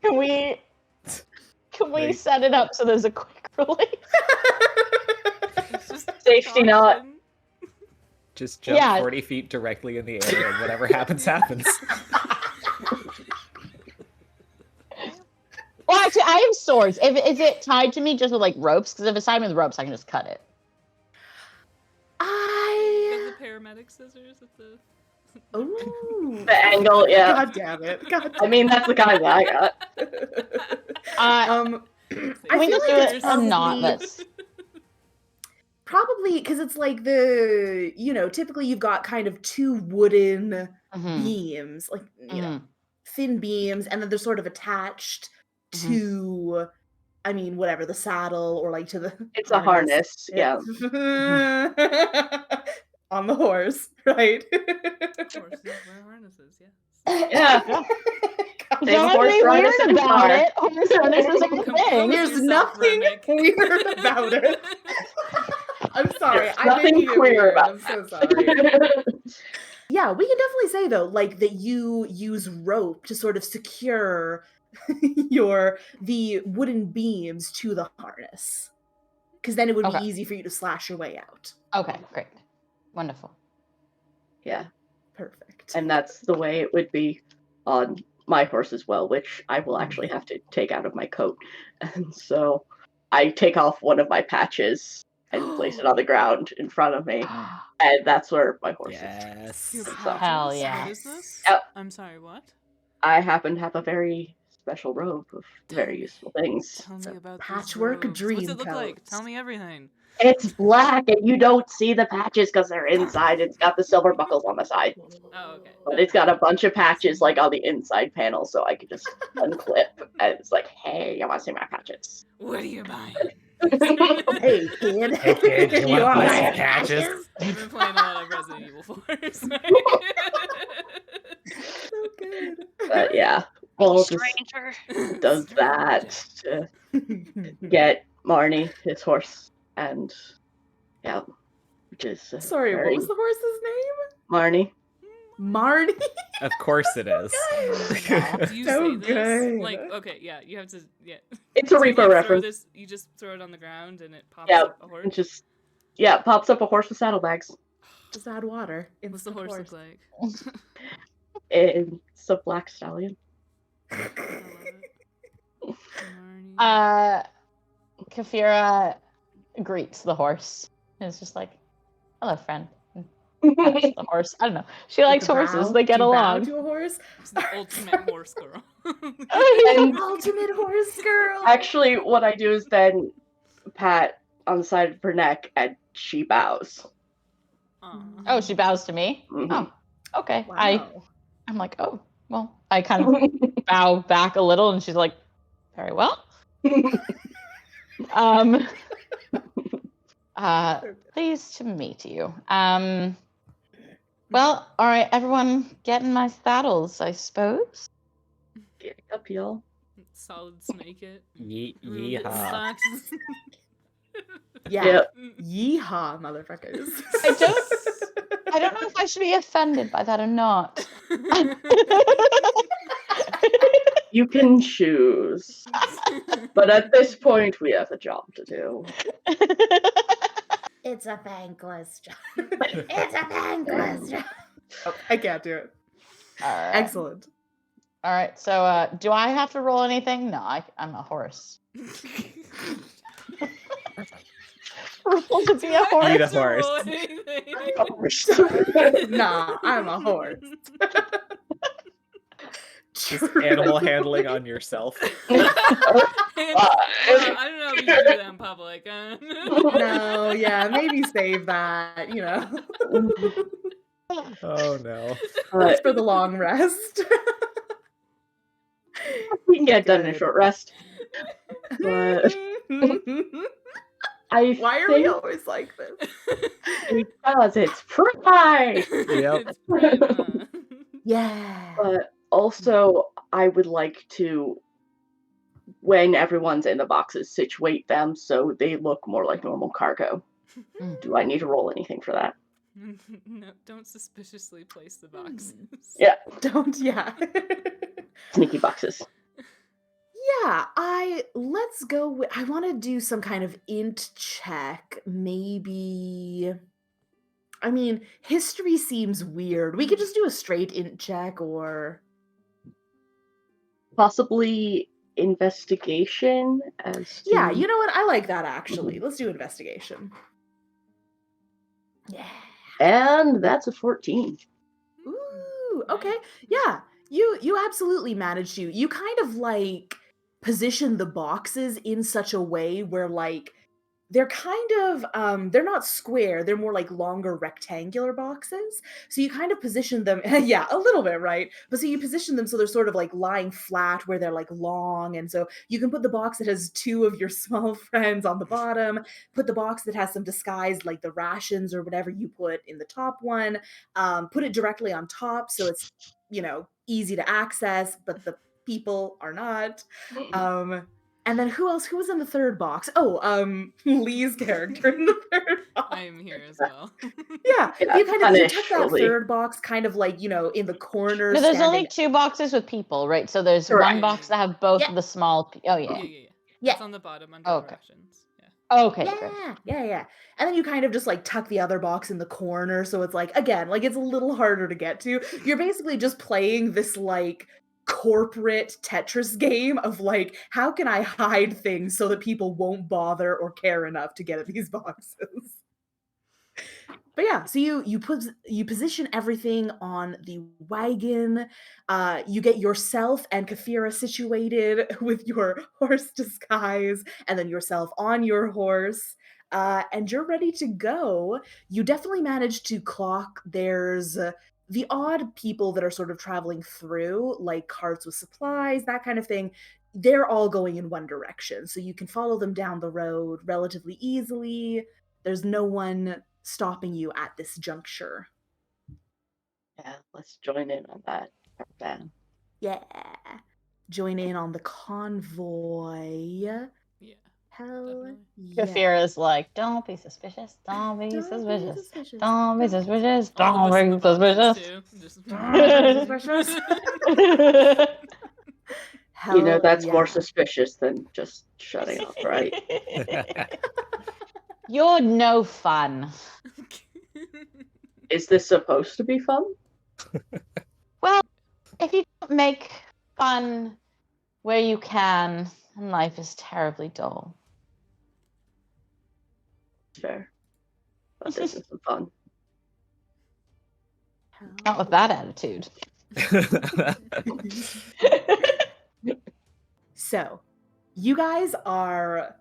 Can we Wait. set it up so there's a quick release? It's just Safety knot. caution. Just jump Yeah. 40 feet directly in the air and whatever happens, happens. Well, actually, I have swords. Is it tied to me just with like ropes? Because if it's tied with ropes, I can just cut it. You got the paramedic scissors at the. Ooh. The angle, yeah. God damn it. God I mean, that's the guy that I got. I Can we feel just do like it it's a knotless? Probably because it's like typically you've got kind of 2 wooden beams, like, thin beams, and then they're sort of attached to, I mean, whatever, the saddle or like to the. It's a harness, yeah. On the horse, right? Horses wear harnesses, yes. Yeah. There's horse harness weird and about car. it. Horse harness is a thing. There's nothing weird about it. I'm sorry. There's I'm nothing making it queer weird. about I'm so sorry. Yeah, we can definitely say though, like that you use rope to sort of secure the wooden beams to the harness, because then it would be easy for you to slash your way out. Okay, great, wonderful. Yeah, perfect. And that's the way it would be on my horse as well, which I will actually have to take out of my coat. And so I take off one of my patches and place it on the ground in front of me, and that's where my horse is. Your So, Hell yeah. What is this? I'm sorry, what? I happen to have a very special robe of very useful things. Tell me about patchwork these robes. dream What's it look like? coats. Tell me everything. It's black, and you don't see the patches because they're inside. It's got the silver buckles on the side. Oh, okay. But it's got a bunch of patches like on the inside panel, so I could just unclip, and it's like, hey, you want to see my patches? What are you buying? Hey, kid. Hey, kid, you want to wanna buy buy some patches? I've been playing a lot of Resident Evil 4. So good. But yeah, Paul just Stranger. does that to get Marnie his horse, and yeah, which is Sorry, what very- was the horse's name? Marnie. Marnie. Of course it is. Do you So say this? good. Like, okay, yeah, you have to, yeah. It's a Do you, Reaper like, throw reference. this- you just throw it on the ground and it pops Yeah, up a horse? it just pops up a horse with saddlebags. Just add water. What's the horse look like? It's a black stallion. I love it. Marnie. Kafira greets the horse. And it's just like, hello, friend. Pets the horse. I don't know. She likes horses. They get Do you bow along. to a horse? It's the ultimate horse girl. And Ultimate horse girl. actually, what I do is then pat on the side of her neck, and she bows. Aw. Oh, she bows to me? Mhm. Oh, okay. Wow. I'm like, oh, well, I kind of bow back a little, and she's like, very well. Pleased to meet you. Well, all right, everyone, get in my saddles, I suppose. Get up, y'all. Solid snake it. Yeehaw. Socks. Yeah. Yep. Yeehaw, motherfuckers. I don't know if I should be offended by that or not. You can choose. But at this point, we have a job to do. It's a thankless job. It's a thankless job. Oh, I can't do it. All right. Excellent. All right. So, do I have to roll anything? No, I'm a horse. Roll to be a horse. Need a horse. Nah, I'm a horse. Just animal handling on yourself. I don't know if you should do that in public. No, yeah, maybe save that, you know. Oh no. Just for the long rest. We can get done in a short rest. But Why are we always like this? Because it's pride. Yep. It's pride, huh? Yeah. But also, I would like to, when everyone's in the boxes, situate them so they look more like normal cargo. Do I need to roll anything for that? No, don't suspiciously place the boxes. Yeah. Don't, yeah. Sneaky boxes. Yeah, let's go with, I want to do some kind of int check. Maybe, I mean, history seems weird. We could just do a straight int check or... Possibly investigation as to... Yeah, you know what? I like that actually. Let's do investigation. Yeah. And that's a 14. Ooh, okay. Yeah. You absolutely managed to. You kind of like position the boxes in such a way where like they're kind of they're not square, they're more like longer rectangular boxes. So you kind of position them yeah, a little bit, right? But so you position them so they're sort of like lying flat where they're like long, and so you can put the box that has two of your small friends on the bottom, put the box that has some disguised like the rations or whatever you put in the top one, put it directly on top so it's, you know, easy to access, but the people are not. And then who else? Who was in the third box? Oh, Lee's character in the third box. I am here as well. Yeah, Yeah, you took that initially. third box kind of like, in the corner. No, there's only standing... 2 boxes with people, right? So there's Correct. one box that have both Yeah. the small. Oh yeah. Yeah. Yeah. That's on the bottom under Okay. directions. Yeah. Okay. Good. Yeah. And then you kind of just like tuck the other box in the corner. So it's like, again, like it's a little harder to get to. You're basically just playing this like corporate Tetris game of like, how can I hide things so that people won't bother or care enough to get at these boxes? But yeah, so you position everything on the wagon. You get yourself and Kafira situated with your horse disguise, and then yourself on your horse, and you're ready to go. You definitely managed to clock. There's the odd people that are sort of traveling through, like carts with supplies, that kind of thing. They're all going in one direction, so you can follow them down the road relatively easily. There's no one stopping you at this juncture. Yeah, let's join in on that. Yeah. Join in on the convoy. Yeah. Hell Definitely. yeah. Kafira's like, don't be suspicious. Don't be suspicious. suspicious. Don't be suspicious. All of us in Don't the be boxes, suspicious. too. Hell That's yeah. more suspicious than just shutting up, right? You're no fun. Is this supposed to be fun? Well, if you don't make fun where you can, then life is terribly dull. Fair. But this isn't fun. Not with that attitude. So, you guys are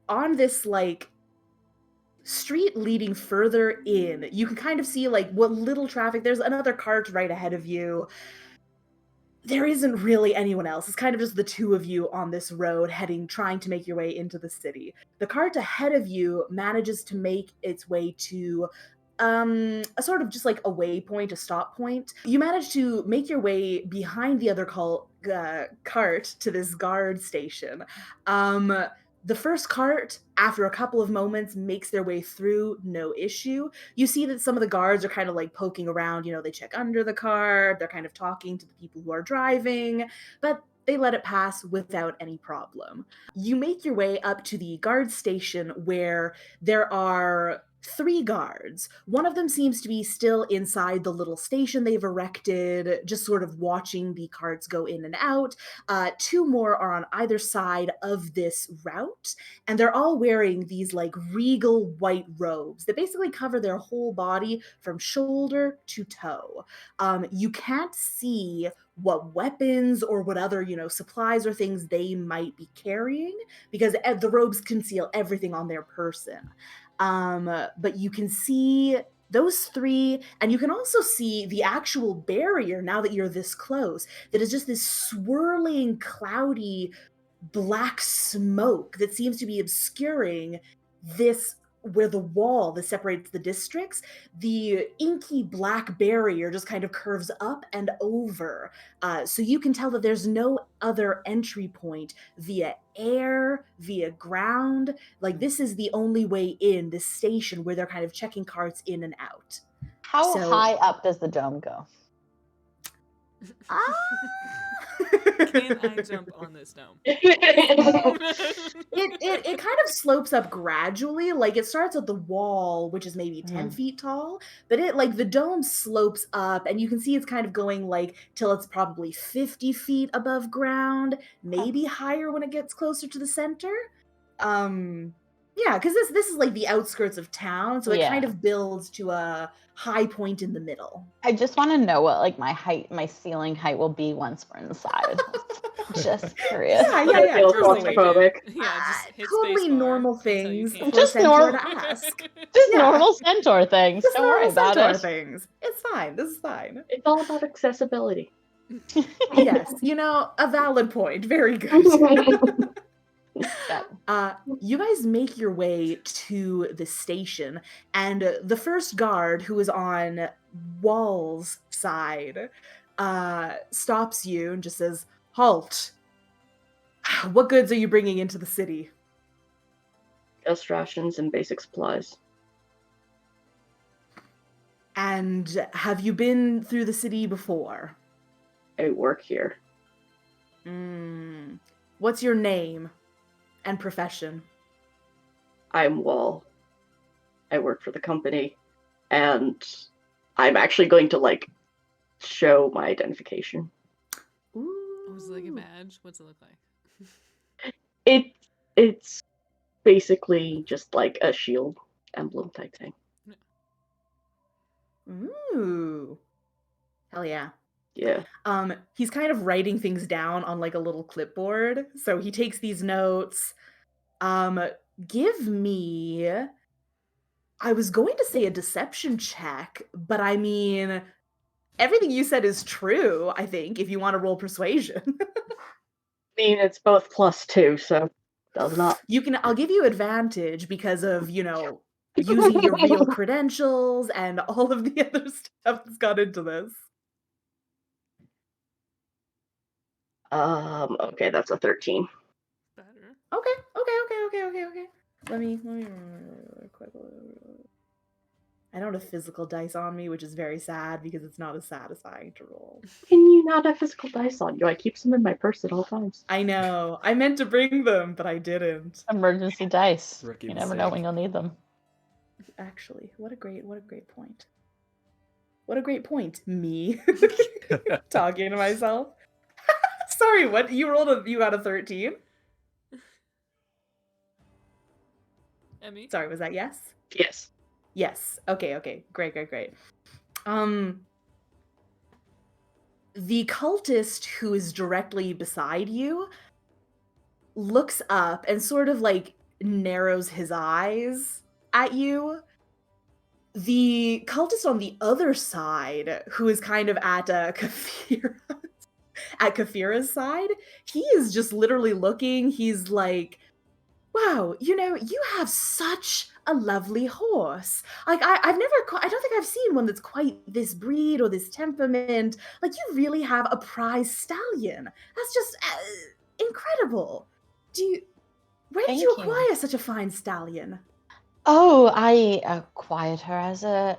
on this like street leading further in. You can kind of see like what little traffic. There's another cart right ahead of you. There isn't really anyone else. It's kind of just the two of you on this road trying to make your way into the city. The cart ahead of you manages to make its way to a sort of just like a waypoint, a stop point. You manage to make your way behind the other cart to this guard station. The first cart, after a couple of moments, makes their way through, no issue. You see that some of the guards are kind of like poking around, they check under the car, they're kind of talking to the people who are driving, but they let it pass without any problem. You make your way up to the guard station where there are 3 guards. One of them seems to be still inside the little station they've erected, just sort of watching the carts go in and out. 2 more are on either side of this route, and they're all wearing these like regal white robes that basically cover their whole body from shoulder to toe. You can't see what weapons or what other, supplies or things they might be carrying, because the robes conceal everything on their person. But you can see those 3, and you can also see the actual barrier now that you're this close, that is just this swirling, cloudy, black smoke that seems to be obscuring this, where the wall that separates the districts, the inky black barrier just kind of curves up and over. So you can tell that there's no other entry point via air, via ground. Like, this is the only way in this station where they're kind of checking carts in and out. How high up does the dome go? Can I jump on this dome? It kind of slopes up gradually. Like, it starts at the wall, which is maybe 10 feet tall, but the dome slopes up, and you can see it's kind of going like till it's probably 50 feet above ground, maybe higher when it gets closer to the center. Yeah, because this is like the outskirts of town, so it kind of builds to a high point in the middle. I just want to know what like my ceiling height will be once we're inside. Just curious. Yeah. Claustrophobic. Just hit totally spacebar. normal That's how you things. can. For Just Centaur normal. to ask. Just normal centaur things. Just Don't worry normal about Centaur it. things. It's fine. This is fine. It's all about accessibility. Yes, a valid point. Very good. You guys make your way to the station, and the first guard, who is on Wall's side, stops you and just says, Halt. What goods are you bringing into the city? Just rations and basic supplies. And have you been through the city before? I work here. What's your name and profession? I'm Wall. I work for the company, and I'm actually going to, show my identification. Ooh. Was it like a badge? What's it look like? It's basically just like a shield emblem type thing. Ooh. Hell yeah. Yeah. He's kind of writing things down on like a little clipboard. So he takes these notes. Give me, I was going to say a deception check, but I mean, everything you said is true, I think, if you want to roll persuasion. I mean, it's both +2, so does not. I'll give you advantage because of, using your real credentials and all of the other stuff that's gone into this. Okay, that's a 13. Better. Okay. Let me quick. I don't have physical dice on me, which is very sad because it's not as satisfying to roll. Can you not have physical dice on you? I keep them in my purse at all times. I know. I meant to bring them, but I didn't. Emergency dice. Rookie You never know when you'll need them. Actually, what a great point. What a great point. Me talking to myself. Sorry, what you got a 13? Emmy? Sorry, was that yes? Yes. Yes. Okay. Great. The cultist who is directly beside you looks up and sort of narrows his eyes at you. The cultist on the other side, who is kind of at Kafira's side, he is just literally looking. He's like, wow, you have such a lovely horse. I don't think I've seen one that's quite this breed or this temperament. You really have a prize stallion. That's just incredible. Where did you acquire such a fine stallion? Oh, I acquired her as a,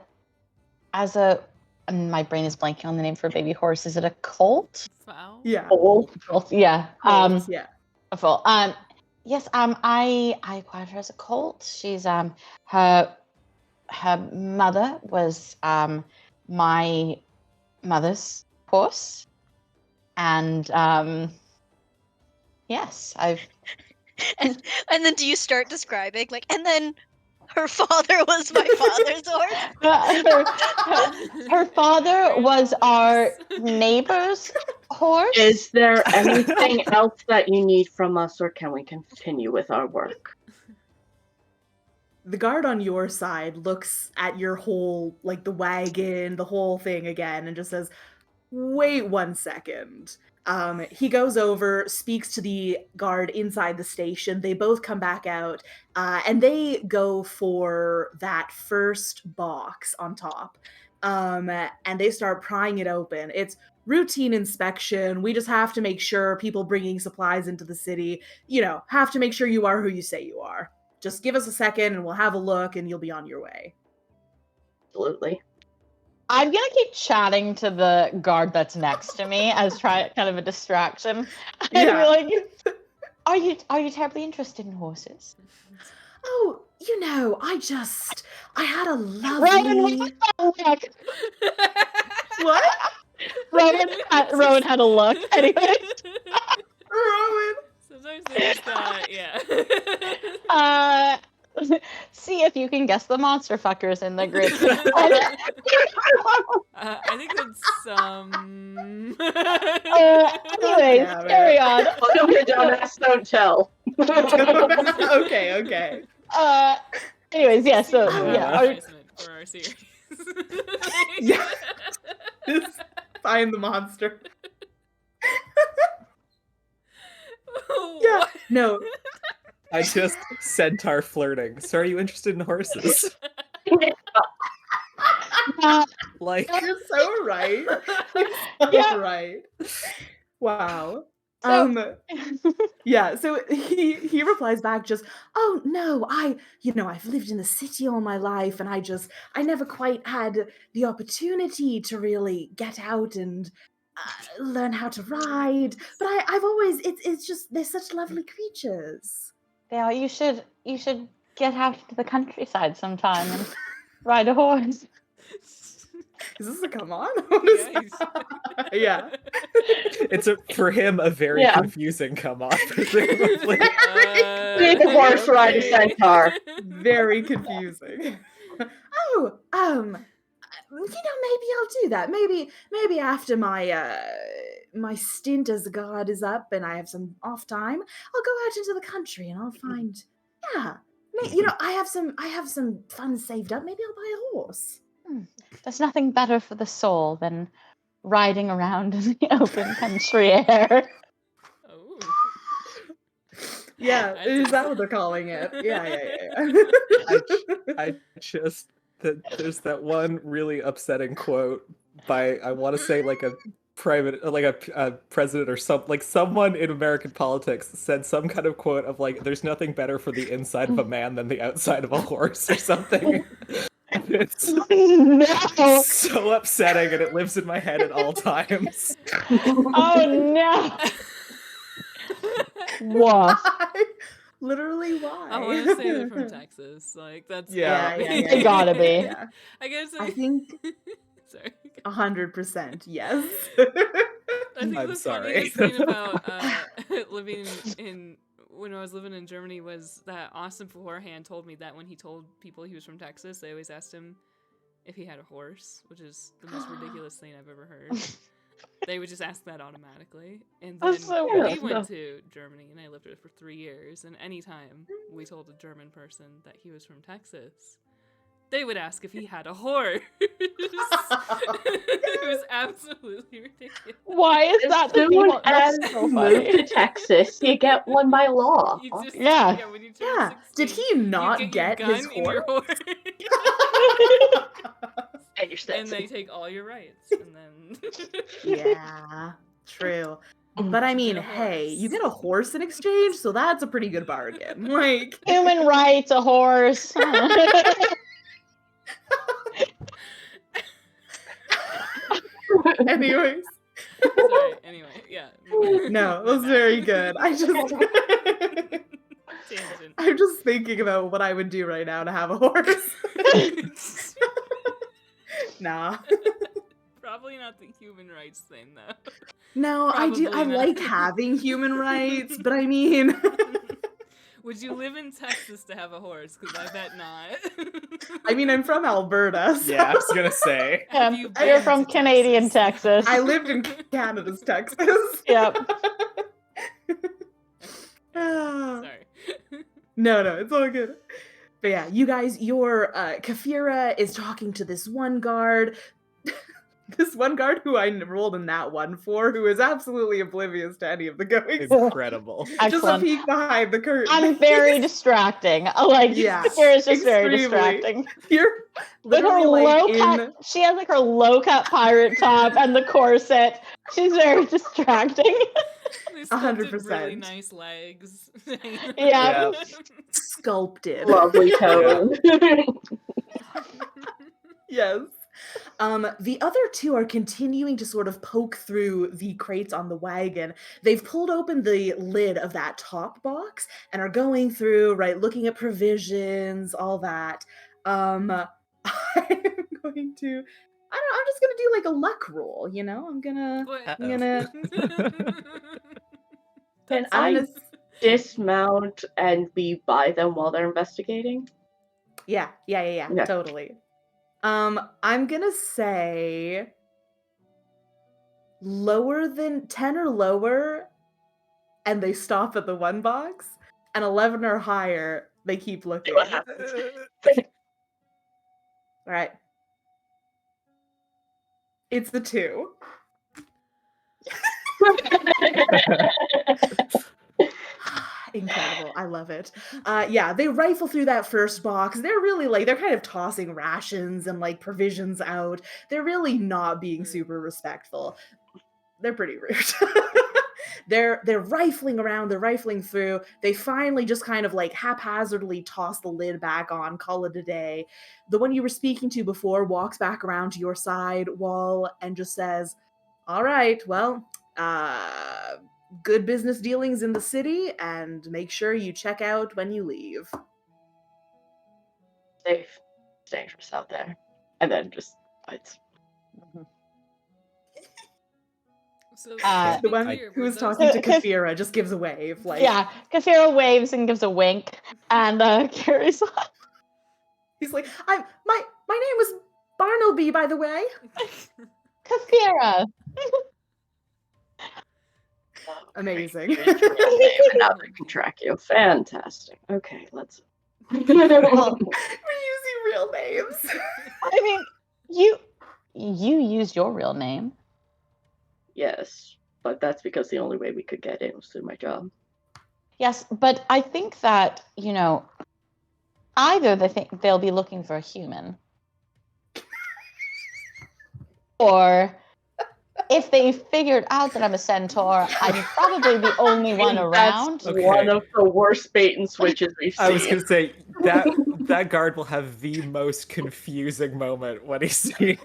and my brain is blanking on the name for a baby horse. Is it a colt? Wow. Yeah. Colt, yeah. Yeah. A foal. Yes, I acquired her as a colt. She's her mother was my mother's horse, and yes, I've and then do you start describing and then her father was my father's horse? her father was our neighbor's horse. Is there anything else that you need from us, or can we continue with our work? The guard on your side looks at your whole, the wagon, the whole thing again, and just says, wait 1 second. He goes over, speaks to the guard inside the station. They both come back out, and they go for that first box on top. And they start prying it open. It's routine inspection. We just have to make sure people bringing supplies into the city, have to make sure you are who you say you are. Just give us a second and we'll have a look and you'll be on your way. Absolutely. I'm gonna keep chatting to the guard that's next to me as kind of a distraction. Yeah. And be are you terribly interested in horses? Oh, I had a lovely... What? Rowan had a look. Anyway. Rowan! Sometimes they just yeah. See if you can guess the monster fuckers in the group. I think that's anyways, carry on. Welcome to Don't Ask, Don't Tell. Okay. Anyways, yeah. So yeah. For our series. Yeah. Find the monster. Yeah. What? No. I just centaur flirting. So are you interested in horses? You're so right. You're so right. Wow. Yeah, so he replies back just, "Oh no, I've lived in the city all my life, and I never quite had the opportunity to really get out and learn how to ride. But I've always, it's just they're such lovely creatures." Yeah, you should get out to the countryside sometime and ride a horse. Is this a come on? Yeah, Yeah. It's for him a very confusing come on. Presumably. Need a horse ride a centaur. Very confusing. Oh, maybe I'll do that. Maybe after my stint as a guard is up and I have some off time, I'll go out into the country and I'll find, I have some funds saved up. Maybe I'll buy a horse. There's nothing better for the soul than riding around in the open country air. Oh. Yeah, is that what they're calling it? Yeah. I just there's that one really upsetting quote by, I want to say, like a president or someone in American politics said some kind of quote of like, "There's nothing better for the inside of a man than the outside of a horse," or something. It's so upsetting, and it lives in my head at all times. Oh no! What? Literally, why? I want to say they're from Texas. Like, that's Yeah. They gotta be. Yeah. I guess I think sorry. 100% yes. I think I'm the sorry. funniest thing about living in when I was living in Germany was that Austin beforehand told me that when he told people he was from Texas, they always asked him if he had a horse, which is the most ridiculous thing I've ever heard. They would just ask that automatically. And then we went to Germany, and I lived there for 3 years, and anytime we told a German person that he was from Texas, they would ask if he had a horse. It was absolutely ridiculous. Why is that the Someone people? That's so funny. moved to Texas, you get one by law. You just, Yeah. when you turn Yeah. 16, Did he not you get your gun his in your horse? And you're And they take all your rights, and then Yeah, true. But I mean, a hey, horse. you get a horse in exchange, so that's a pretty good bargain. Like, Human rights, a horse. anyways. sorry. Anyway, yeah. No, it was very good. Tangent. I'm just thinking about what I would do right now to have a horse. Nah. Probably not the human rights thing, though. No, I Probably not. like having human rights, but I mean... Would you live in Texas to have a horse? Because I bet not. I mean, I'm from Alberta, so... Yeah, I was gonna say. Have you You're been from to Canadian Texas. I lived in Canada's Texas. Yep. Sorry. No, it's all good. But yeah, you guys, your Kafira is talking to this one guard. This one guard who I rolled in that one for, who is absolutely oblivious to any of the goings. Incredible. Just a Excellent. peek behind the curtain. I'm very distracting. Like, Yeah, Kira's just very extremely. distracting. You're With her literally low like cut, she has like her low cut pirate top and the corset. She's very distracting. They sculpted 100%. really nice legs. Yeah. sculpted. Lovely tone. Yes. The other two are continuing to sort of poke through the crates on the wagon. They've pulled open the lid of that top box and are going through, right, looking at provisions, all that. I'm going to, I'm just gonna do like a luck roll, you know? I'm gonna Can I dismount and be by them while they're investigating? Yeah, totally. I'm gonna say lower than 10 or lower, and they stop at the one box, and 11 or higher, they keep looking. What happens? All right. It's the 2. Incredible. I love it. Yeah, they rifle through that first box. They're really like, they're kind of tossing rations and like provisions out. They're really not being super respectful. They're pretty rude. they're rifling around, they're rifling through. They finally just kind of like haphazardly toss the lid back on, call it a day. The one you were speaking to before walks back around to your side wall and just says, all right, well, good business dealings in the city, and make sure you check out when you leave. Safe. Dangerous out there. And then just bites. So The one who's talking to Kafira just gives a wave. Like, yeah, Kafira waves and gives a wink, and carries on. He's like, my name was Barnaby, by the way. Kafira. Amazing. Now they can track you. Fantastic. Okay, let's. We're using real names. I mean, you used your real name. Yes, but that's because the only way we could get in was through my job. Yes, but I think that, either they think they'll be looking for a human, or if they figured out that I'm a centaur, I'm probably the only one around. That's one of the worst bait and switches we've seen. I was going to say, that guard will have the most confusing moment when they see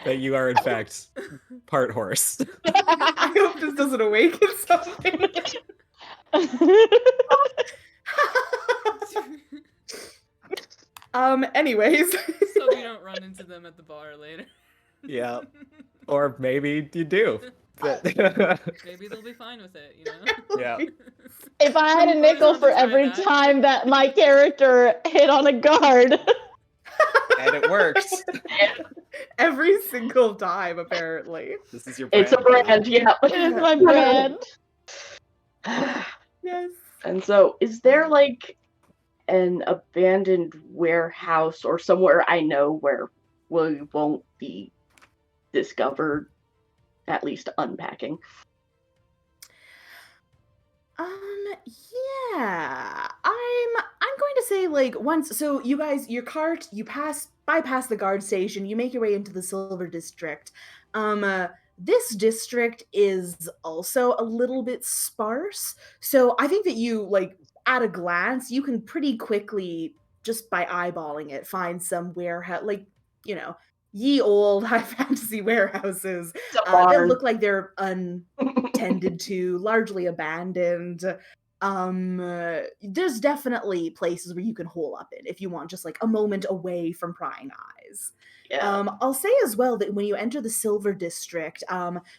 that you are, in fact, part horse. I hope this doesn't awaken something. Anyways. So we don't run into them at the bar later. Yeah. Or maybe you do. Maybe they'll be fine with it, Yeah. If I had a nickel for every time that my character hit on a guard. And it works. Every single time, apparently. This is your brand. It's a brand, yeah. It is my brand. Yes. And so, is there like an abandoned warehouse or somewhere I know where we won't be discovered, at least unpacking? Yeah. I'm going to say like once, so you guys, your cart, you bypass the guard station, you make your way into the Silver District. This district is also a little bit sparse. So I think that you, like, at a glance, you can pretty quickly, just by eyeballing it, find some warehouse, like, ye old high fantasy warehouses that look like they're untended to, largely abandoned. There's definitely places where you can hole up in if you want just like a moment away from prying eyes. Yeah. I'll say as well that when you enter the Silver District,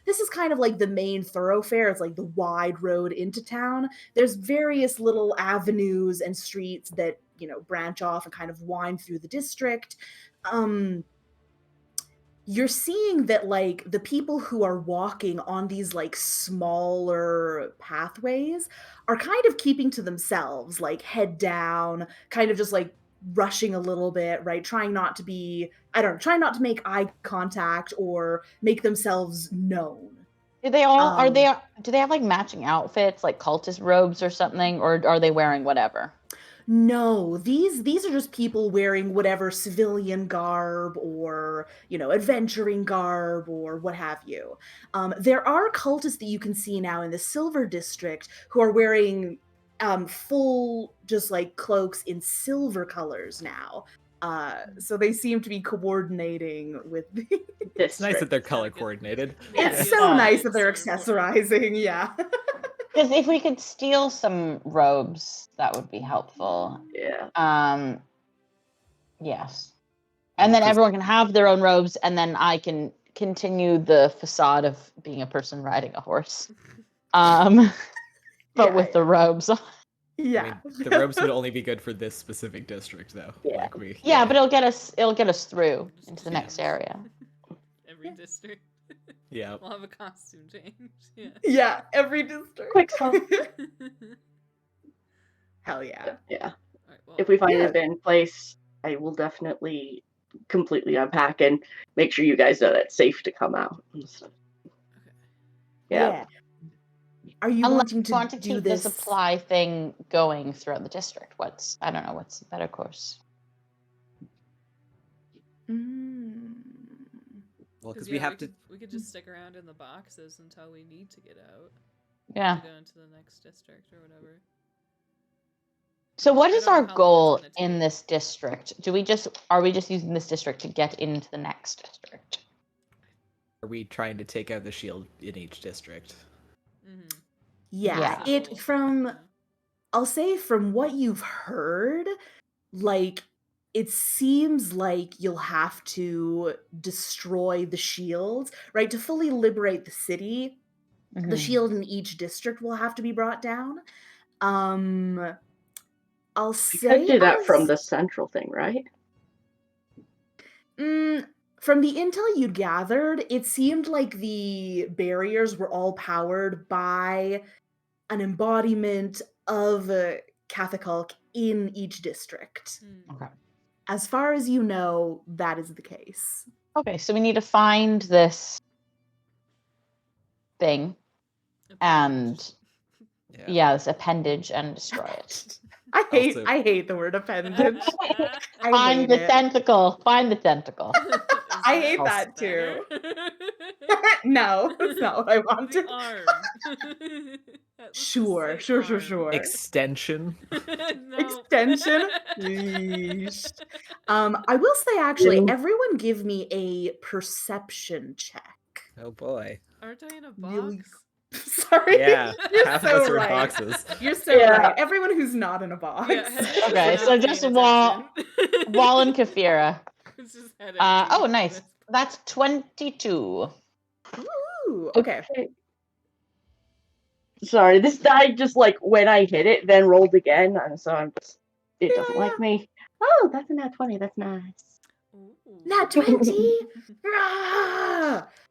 this is kind of like the main thoroughfare. It's like the wide road into town. There's various little avenues and streets that, branch off and kind of wind through the district. You're seeing that like the people who are walking on these like smaller pathways are kind of keeping to themselves, like head down, kind of just like rushing a little bit, right? Trying not to make eye contact or make themselves known. Do they all do they have like matching outfits, like cultist robes or something, or are they wearing whatever? No, these are just people wearing whatever civilian garb or, adventuring garb or what have you. There are cultists that you can see now in the Silver District who are wearing full just like cloaks in silver colors now. So they seem to be coordinating with the It's nice that they're color coordinated. It's so nice that they're accessorizing, yeah. Because if we could steal some robes, that would be helpful. Yeah. Yes. And then everyone can have their own robes, and then I can continue the facade of being a person riding a horse. But with the robes on. Yeah. I mean, the robes would only be good for this specific district, though. Yeah. Yeah, but it'll get us through into the next area. Every district. Yeah. We'll have a costume change. Yeah. Yeah, every district. Quick song. Hell yeah. Yeah. Right, well, If we find an abandoned place, I will definitely completely unpack and make sure you guys know that it's safe to come out. okay. Yeah. Are you wanting to want to do keep this? the supply thing going throughout the district? What's the better course? Well, because we have to. We could just stick around in the boxes until we need to get out. Yeah. To go into the next district or whatever. So what I is don't know our how long goal it's gonna in take. this district? Are we just using this district to get into the next district? Are we trying to take out the shield in each district? Mm-hmm. Yeah. Yeah. I'll say from what you've heard, like, it seems like you'll have to destroy the shields, right? To fully liberate the city, the shield in each district will have to be brought down. I'll You say could do that from the central thing, right? From the intel you'd gathered, it seemed like the barriers were all powered by an embodiment of Cathaculk in each district. Okay. As far as you know, that is the case. Okay, so we need to find this thing and this appendage and destroy it. I hate the word appendage. Find the tentacle. Find the tentacle. I hate that too. No, that's not what I wanted. Arm. Sure. Extension. No. Extension. Yeesh. I will say, actually, everyone give me a perception check. Oh boy. Aren't I in a box? Really? Sorry. Yeah, You're half so of us are in right. boxes. You're so right. Everyone who's not in a box. Yeah, Okay, so just Wall and Kafira. Oh, nice. That's 22. Ooh, okay. Sorry, this die just like when I hit it, then rolled again, and so I'm just it doesn't like me. Oh, that's a nat 20. That's nice. Nat 20.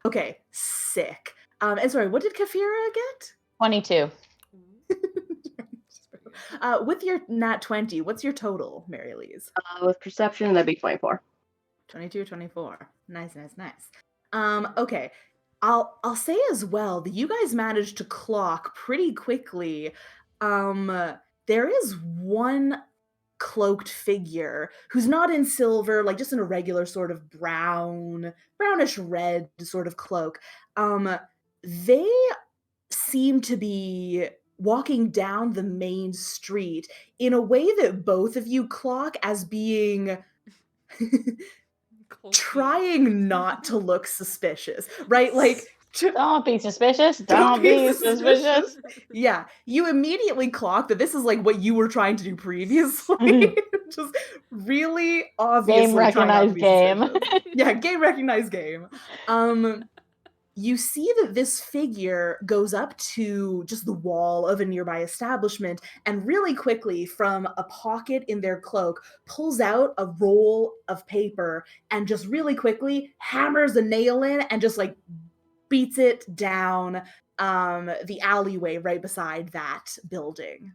Okay, sick. And sorry, what did Kafira get? 22. With your nat 20, what's your total, Mary Elise? With perception, that'd be 24. 22, 24. Nice. Okay. I'll say as well that you guys managed to clock pretty quickly. There is one cloaked figure who's not in silver, like just in a regular sort of brownish red sort of cloak. They seem to be walking down the main street in a way that both of you clock as being trying not to look suspicious, right? Like, don't be suspicious. Don't be suspicious. Yeah, you immediately clock that this is like what you were trying to do previously. Just really obviously game recognized game. Yeah, game recognized game. You see that this figure goes up to just the wall of a nearby establishment and really quickly from a pocket in their cloak pulls out a roll of paper and just really quickly hammers a nail in and just like beats it down the alleyway right beside that building.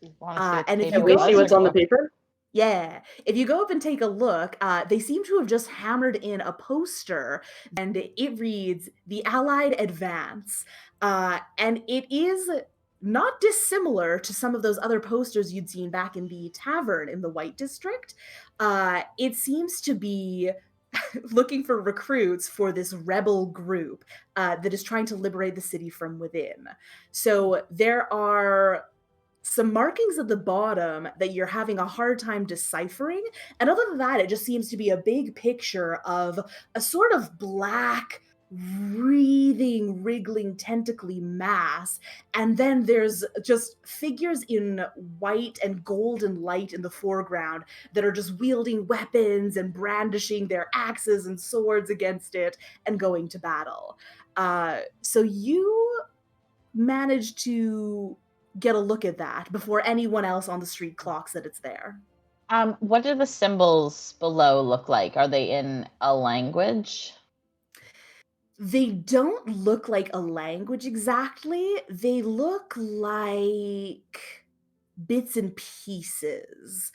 And if you we see what's on the paper? Yeah. If you go up and take a look, they seem to have just hammered in a poster, and it reads, "The Allied Advance." And it is not dissimilar to some of those other posters you'd seen back in the tavern in the White District. It seems to be looking for recruits for this rebel group that is trying to liberate the city from within. So there are some markings at the bottom that you're having a hard time deciphering. And other than that, it just seems to be a big picture of a sort of black, wreathing, wriggling, tentacly mass. And then there's just figures in white and golden light in the foreground that are just wielding weapons and brandishing their axes and swords against it and going to battle. So you managed to get a look at that before anyone else on the street clocks that it's there. What do the symbols below look like? Are they in a language? They don't look like a language exactly. They look like bits and pieces,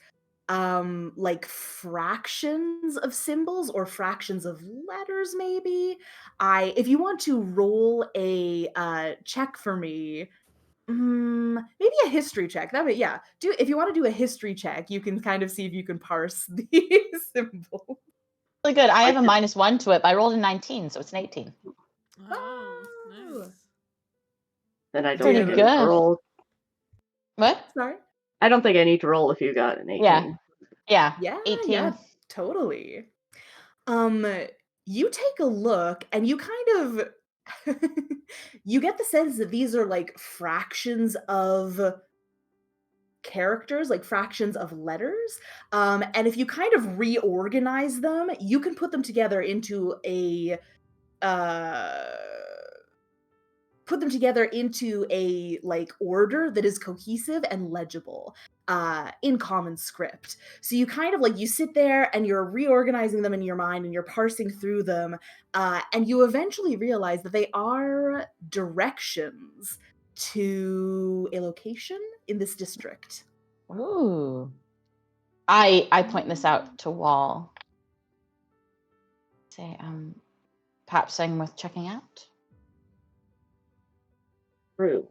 like fractions of symbols or fractions of letters, maybe. If you want to roll a check for me, maybe a history check. If you want to do a history check, you can kind of see if you can parse the symbol. Really good. I have a -1 to it, but I rolled a 19, so it's an 18. Oh, nice. Then I don't Pretty think I need to good. roll. What? Sorry. I don't think I need to roll if you got an 18. Yeah. Yeah, 18. yeah, totally. You take a look and you kind of you get the sense that these are like fractions of characters, like fractions of letters. And if you kind of reorganize them, you can put them together into a like order that is cohesive and legible in common script. So you kind of like you sit there and you're reorganizing them in your mind and you're parsing through them, and you eventually realize that they are directions to a location in this district. Ooh. I point this out to Wall. Say, perhaps something worth checking out. True.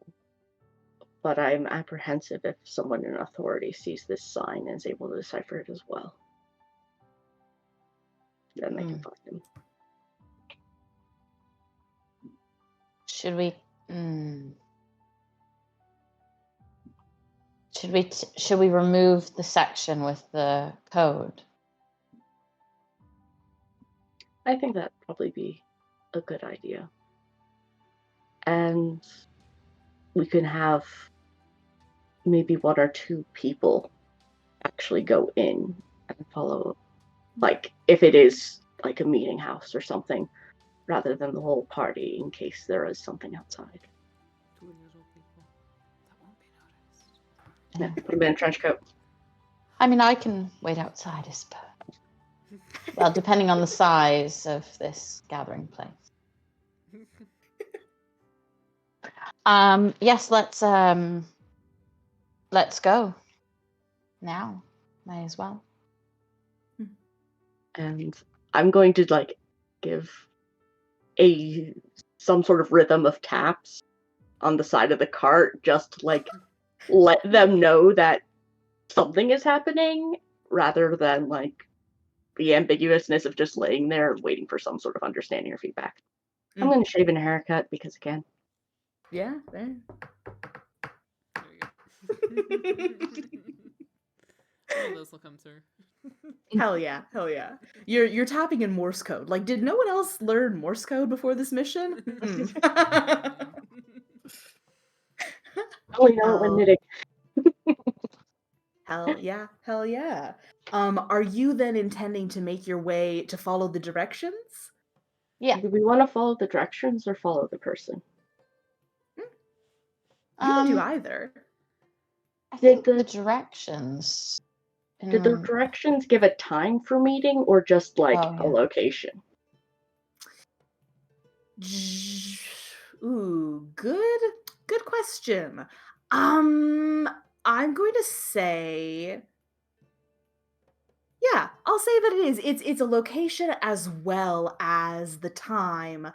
But I'm apprehensive if someone in authority sees this sign and is able to decipher it as well. Then they can find him. Should we? Should we remove the section with the code? I think that'd probably be a good idea. And we can have maybe 1 or 2 people actually go in and follow, like if it is like a meeting house or something, rather than the whole party in case there is something outside. 2 little people that won't be noticed. Yeah, put them in a trench coat. I mean, I can wait outside, I suppose. Well, depending on the size of this gathering place. Yes, let's go now. May as well. And I'm going to like give some sort of rhythm of taps on the side of the cart, just to like let them know that something is happening, rather than like the ambiguousness of just laying there waiting for some sort of understanding or feedback. I'm going to shave and a haircut because again. Yeah, there. There we go. All those will come through. Hell yeah, hell yeah. You're tapping in Morse code. Like, did no one else learn Morse code before this mission? Oh, we know when knitting. Hell yeah, hell yeah. Are you then intending to make your way to follow the directions? Yeah. Do we want to follow the directions or follow the person? You can do either. I think the directions. Did the directions give a time for meeting or just like a location? Ooh, good question. I'm going to say, yeah, I'll say that it is. It's a location as well as the time.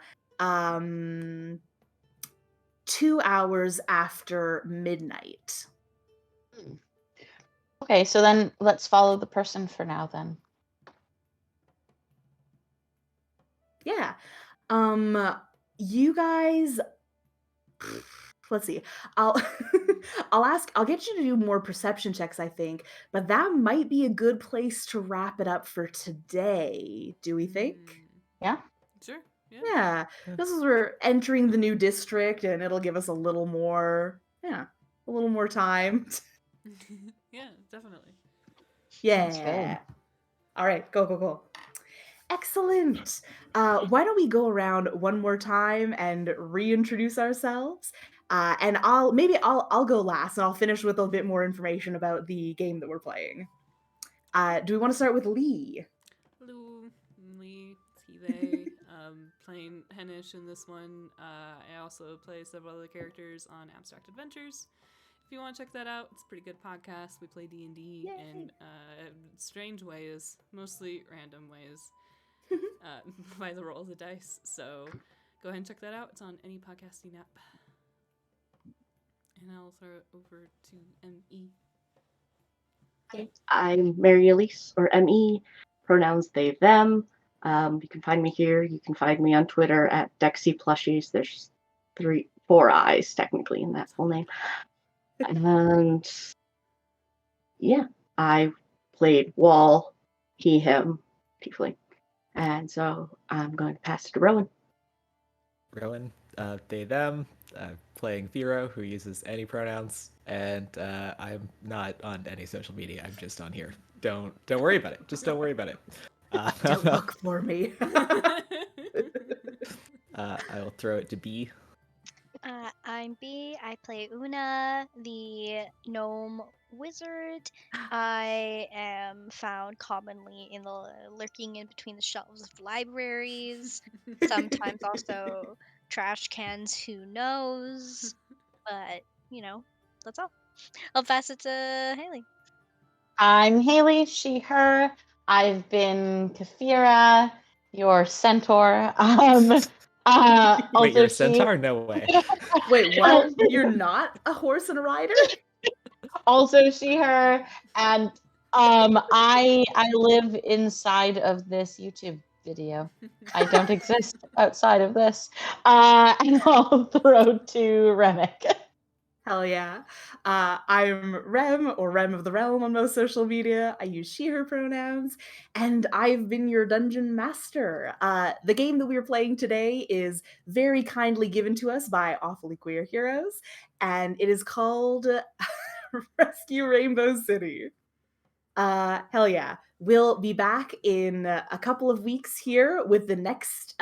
2 hours after midnight. Okay, so then let's follow the person for now then. Yeah. You guys, let's see. I'll I'll get you to do more perception checks, I think, but that might be a good place to wrap it up for today. Do we think? Yeah. Sure. Yeah. This is we're entering the new district and it'll give us a little more time. Yeah, definitely. Yeah. All right, go. Excellent. Why don't we go around one more time and reintroduce ourselves? And I'll go last and I'll finish with a bit more information about the game that we're playing. Do we want to start with Lee? Hello, I'm Lee. They playing Hennish in this one. I also play several other characters on Abstract Adventures. If you want to check that out, it's a pretty good podcast. We play D&D in strange ways, mostly random ways, by the roll of the dice. So go ahead and check that out. It's on any podcasting app. And I'll throw it over to M.E. I'm Mary Elise, or M.E., pronouns they, them. You can find me here. You can find me on Twitter at Dexy Plushies. There's 4 I's technically in that full name. And yeah, I played Wall, he, him, tiefling. And so I'm going to pass it to Rowan. Rowan, they, them, playing Vero, who uses any pronouns, and I'm not on any social media. I'm just on here. Don't worry about it. Just don't worry about it. Don't look for me. I will throw it to B. I'm B. I play Una, the gnome wizard. I am found commonly lurking in between the shelves of libraries. Sometimes also trash cans. Who knows? But that's all. I'll pass it to Haley. I'm Haley, she, her. I've been Kafira, your centaur. Wait, you're a centaur? No way. Wait, what? You're not a horse and a rider? Also she, her, and I live inside of this YouTube video. I don't exist outside of this. And I'll throw to Remick. Hell yeah. I'm Rem, or Rem of the Realm on most social media. I use she, her pronouns, and I've been your dungeon master. The game that we are playing today is very kindly given to us by Awfully Queer Heroes, and it is called Rescue Rainbow City. Hell yeah. We'll be back in a couple of weeks here with the next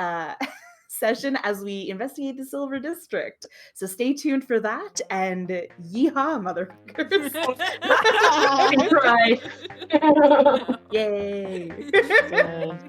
session as we investigate the Silver District. So stay tuned for that, and yeehaw, motherfuckers. Right. Yay. Good.